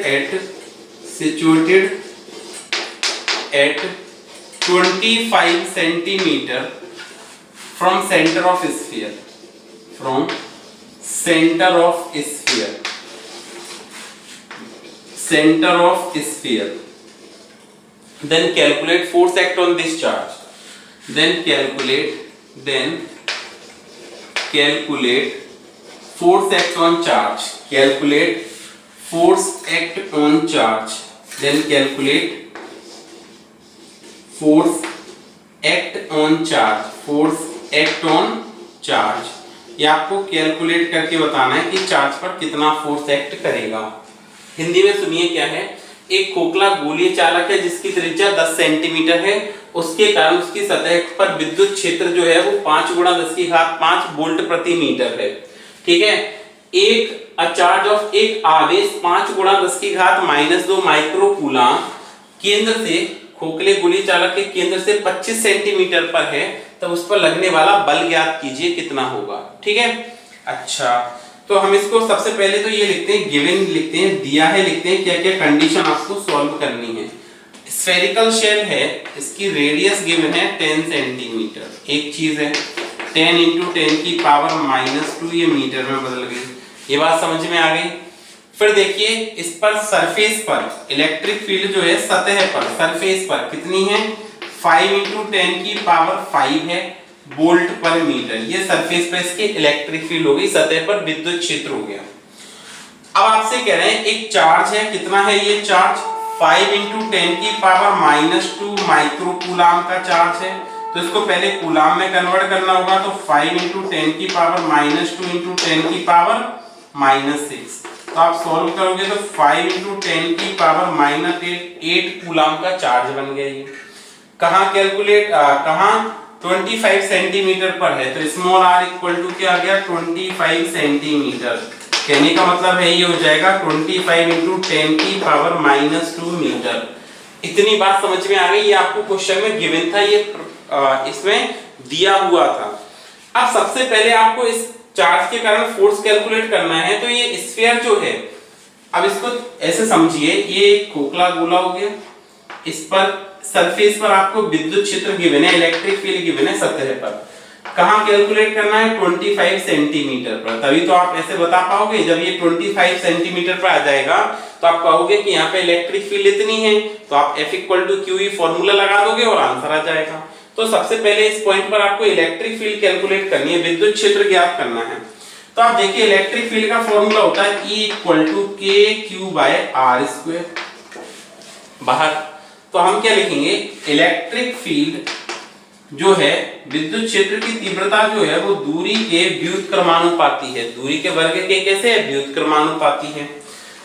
at 25 centimeter from center of sphere, then calculate force act on this charge, then calculate force act on charge, calculate force act on charge, then calculate force act on charge, force act on charge। ये आपको कैलकुलेट करके बताना है कि चार्ज पर कितना फोर्स एक्ट करेगा। हिंदी में सुनिए क्या है। एक खोखला गोलीय चालक है जिसकी त्रिज्या 10 सेंटीमीटर है, उसके कारण उसकी सतह पर विद्युत क्षेत्र जो है वो 5 गुणा 10 की घात 5 वोल्ट प्रति मीटर है। ठीक है, एक चार्ज ऑफ एक आवेश 5 गुणा 10 की घात -2 माइक्रो कूलम केंद्र से, खोखले गोलीय चालक के केंद्र से 25 सेंटीमीटर पर है, तब उस पर लगने वाला बल ज्ञात कीजिए कितना होगा। ठीक है, अच्छा तो हम इसको सबसे पहले तो ये लिखते हैं, गिवन लिखते हैं, दिया है लिखते हैं, क्या क्या कंडीशन आपको सॉल्व करनी है। स्फेरिकल शेल है, इसकी रेडियस गिवन है 10 सेंटीमीटर, एक चीज है 10 × 10 की पावर -2, ये मीटर में बदल गई, ये बात समझ में आ गई। फिर देखिए इस पर सरफेस पर इलेक्ट्रिक फील्ड जो है सतह पर सरफेस पर कितनी है, 5 × 10 की पावर 5 है वोल्ट पर मीटर, ये सरफेस पर इसके इलेक्ट्रिक फील्ड हो गई, सतह पर विद्युत क्षेत्र हो गया। अब आपसे कह रहे हैं एक चार्ज है, कितना है ये चार्ज, 5 × 10 की पावर -2 माइक्रो कूलम का चार्ज है, तो इसको पहले कूलम में कन्वर्ट करना होगा, तो 5 × 10 की पावर -2 × 10 की पावर -6, तो आप सॉल्व करोगे तो 5 × 10 की पावर -8 कूलम का चार्ज बन गया। ये कहां कैलकुलेट कहां 25 सेंटीमीटर पर है, तो स्मॉल r इक्वल टू क्या आ गया 25 सेंटीमीटर। कहने का मतलब है ये हो जाएगा 25 × 10 की पावर -2 मीटर। इतनी बात समझ में आ गई, ये आपको क्वेश्चन में गिवन था, ये इसमें दिया हुआ था। अब सबसे पहले आपको इस चार्ज के कारण फोर्स कैलकुलेट करना है, तो ये स्फीयर जो है, अब इसको ऐसे समझिए, ये खोखला गोला हो गया, इस पर सरफेस पर आपको विद्युत क्षेत्र गिवन है, इलेक्ट्रिक फील्ड गिवन है सतह पर, कहां कैलकुलेट करना है 25 सेंटीमीटर पर, तभी तो आप ऐसे बता पाओगे। जब ये 25 सेंटीमीटर पर आ जाएगा तो आप कहोगे कि यहाँ पे इलेक्ट्रिक फील्ड इतनी है, तो आप F = QE फॉर्मूला लगा दोगे और आंसर आ जाएगा। तो सबसे पहले इस पॉइंट पर आपको इलेक्ट्रिक फील्ड कैलकुलेट करनी है, विद्युत क्षेत्र ज्ञात करना है। तो आप देखिए इलेक्ट्रिक फील्ड का फॉर्मूला होता है E = KQ/R²। बाहर तो हम क्या लिखेंगे, इलेक्ट्रिक फील्ड जो है विद्युत क्षेत्र की तीव्रता जो है वो दूरी के व्युत्क्रमानुपाती है, दूरी के वर्ग के कैसे है, व्युत्क्रमानुपाती है।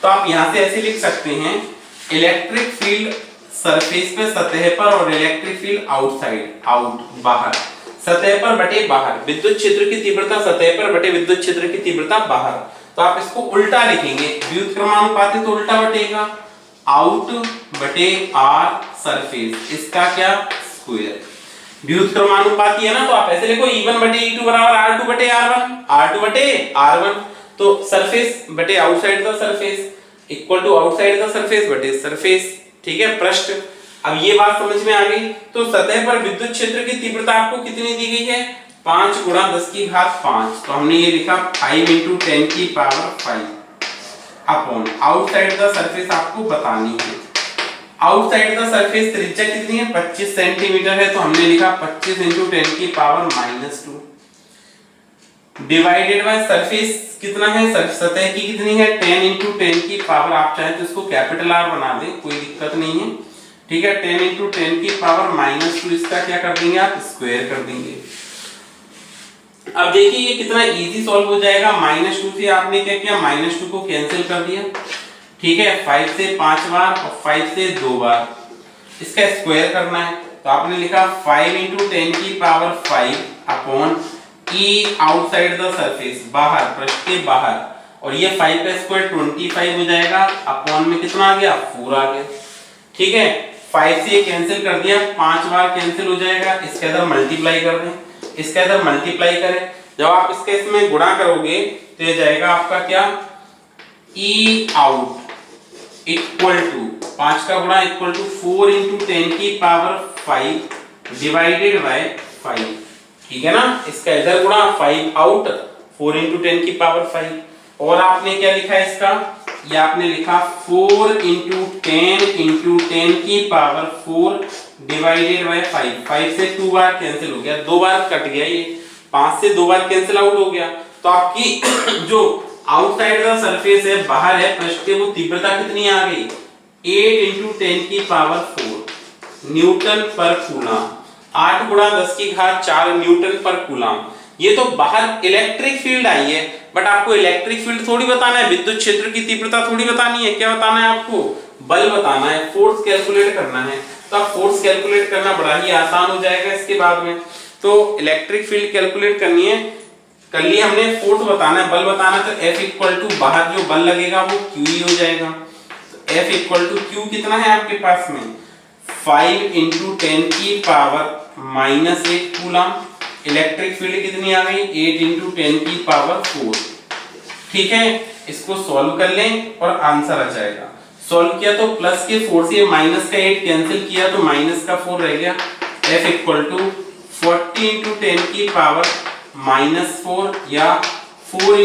तो आप यहां से ऐसे लिख सकते हैं, इलेक्ट्रिक फील्ड सरफेस पे सतह पर और इलेक्ट्रिक फील्ड आउटसाइड, आउट बाहर, सतह पर बटे बाहर, विद्युत क्षेत्र की तीव्रता सतह पर बटे विद्युत क्षेत्र की तीव्रता बाहर। तो आप इसको उल्टा लिखेंगे, व्युत्क्रमानुपाती तो उल्टा बटेगा, आउट बटे आर सरफेस, इसका क्या स्क्वायर। व्युत्क्रमानुपाती है ना, तो आप ऐसे लिखो E1 बटे E2 बराबर R2 बटे R1, R2 बटे R1, तो सरफेस बटे outside the surface equal to outside the surface बटे सरफेस। ठीक है, पृष्ठ। अब ये बात समझ में आ गई। तो सतह पर विद्युत क्षेत्र की तीव्रता आपको कितनी दी गई है, 5 × 10 की घात 5, तो हमने ये लिखा 5 × 10 की power 5 upon outside the surface आपको बतानी है। आउटसाइड द सरफेस त्रिज्या कितनी है, 25 सेंटीमीटर है, तो हमने लिखा 25 × 10 की पावर -2 डिवाइडेड बाय सरफेस कितना है, सतह की कितनी है 10 × 10 की पावर, आप चाहे तो इसको कैपिटल R बना दें, कोई दिक्कत नहीं है। ठीक है, 10 × 10 की पावर -2, इसका क्या कर देंगे आप, स्क्वायर कर देंगे। अब देखिए ये कितना इजी सॉल्व हो जाएगा। -2 से आपने क्या किया, -2 को कैंसिल कर दिया। ठीक है, 5 से 5 बार और 5 से 2 बार, इसका स्क्वायर करना है, तो आपने लिखा 5 × 10 की power 5 upon E outside the surface, बाहर, पृष्ठ के बाहर, और ये 5 का स्क्वायर 25 हो जाएगा, अपॉन में कितना आ गया, 4 आ गया। ठीक है, 5 से ये कैंसिल कर दिया, 5 बार कैंसिल हो जाएगा, इसके अंदर मल्टीप्लाई कर दें, इसके अंदर मल्टीप्लाई करें, जब आप इसके इसमें गुणा करोगे तो ये जाएगा आपका क्या, E आउट इक्वल टू 5 का गुणा इक्वल टू 4 × 10 की पावर 5 डिवाइडेड बाय 5। ठीक है ना, इसका इधर गुणा 5 आउट 4 × 10 की पावर 5, और आपने क्या लिखा है इसका, ये आपने लिखा 4 × 10 की पावर 4 डिवाइडेड बाय 5। 5 से 2 बार कैंसिल हो गया, 2 बार कट गया, ये 5 से 2 बार कैंसिल आउट हो गया, तो आपकी जो आउटसाइड का सरफेस है, बाहर है पृष्ठ के, वो तीव्रता कितनी आ गई 8 × 10⁴ न्यूटन पर कूलम। 8 × 10⁴ न्यूटन पर कूलम। ये तो बाहर इलेक्ट्रिक फील्ड आई है, बट आपको इलेक्ट्रिक फील्ड थोड़ी बताना है, विद्युत क्षेत्र की तीव्रता थोड़ी बतानी है। क्या बताना है आपको, बल बताना है, फोर्स कैलकुलेट करना है। तो आप फोर्स कैलकुलेट करना बड़ा ही आसान हो जाएगा इसके बाद में। तो इलेक्ट्रिक फील्ड कैलकुलेट करनी है, कर लिया हमने। फोर्स बताना है, बल बताना है, तो F = बाहर जो बल लगेगा वो Q ही हो जाएगा। तो F = Q कितना है आपके पास में 5 × 10⁻⁻8 कूलम। इलेक्ट्रिक फील्ड कितनी आ गई 8 × 10⁴। ठीक है, इसको सॉल्व कर लें और आंसर आ जाएगा। सॉल्व किया तो प्लस के 4 से माइनस का 8 कैंसिल किया तो माइनस का 4 रह गया। F = 40 × 10⁻⁻4 या 4 ×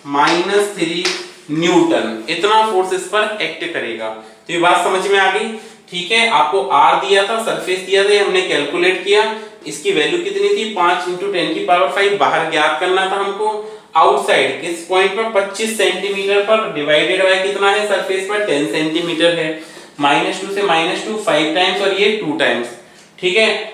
10⁻³ न्यूटन, इतना फोर्स इस पर एक्ट करेगा। तो ये बात समझ में आ गई। ठीक है, आपको R दिया था, सरफेस दिया था, हमने कैलकुलेट किया। इसकी वैल्यू कितनी थी 5 × 10⁵ बाहर ज्ञात करना था हमको। आउटसाइड किस पॉइंट पर 25 सेंटीमीटर पर, डिवाइडेड बाय कितना है सरफेस पर 10 सेंटीमीटर है। -2 से -2 5 टाइम्स और ये 2 टाइम्स। ठीक है,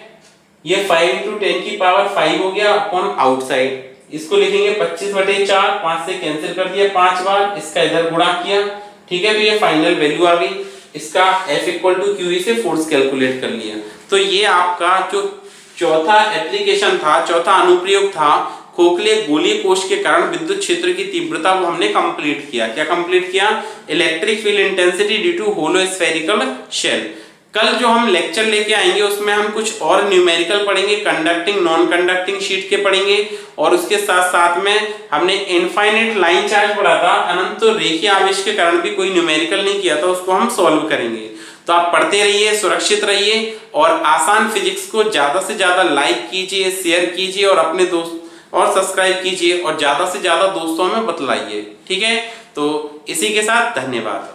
ये 5 × 10⁵ हो गया अपॉन आउटसाइड। इसको लिखेंगे 25/4, 5 से कैंसिल कर दिया 5 बार, इसका इधर गुणा किया। ठीक है, तो ये फाइनल वैल्यू आ गई। इसका F = QE से फोर्स कैलकुलेट कर लिया। तो ये आपका जो चौथा एप्लीकेशन था, चौथा अनुप्रयोग था, खोखले गोलीय कोश के कारण विद्युत क्षेत्र की तीव्रता, वो हमने कंप्लीट किया। क्या कंप्लीट किया, electric field intensity due to hollow spherical shell. कल जो हम लेक्चर लेके आएंगे उसमें हम कुछ और न्यूमेरिकल पढ़ेंगे, कंडक्टिंग नॉन कंडक्टिंग शीट के पढ़ेंगे, और उसके साथ साथ में हमने इनफाइनाइट लाइन चार्ज पढ़ा था, अनंत रेखीय आवेश के कारण भी कोई न्यूमेरिकल नहीं किया था, उसको हम सॉल्व करेंगे। तो आप पढ़ते रहिए, सुरक्षित रहिए, और आसान फिजिक्स को ज्यादा से ज्यादा लाइक कीजिए, शेयर कीजिए, और अपने दोस्त और सब्सक्राइब कीजिए, और ज्यादा से ज्यादा दोस्तों में बतलाइए। ठीक है, तो इसी के साथ धन्यवाद।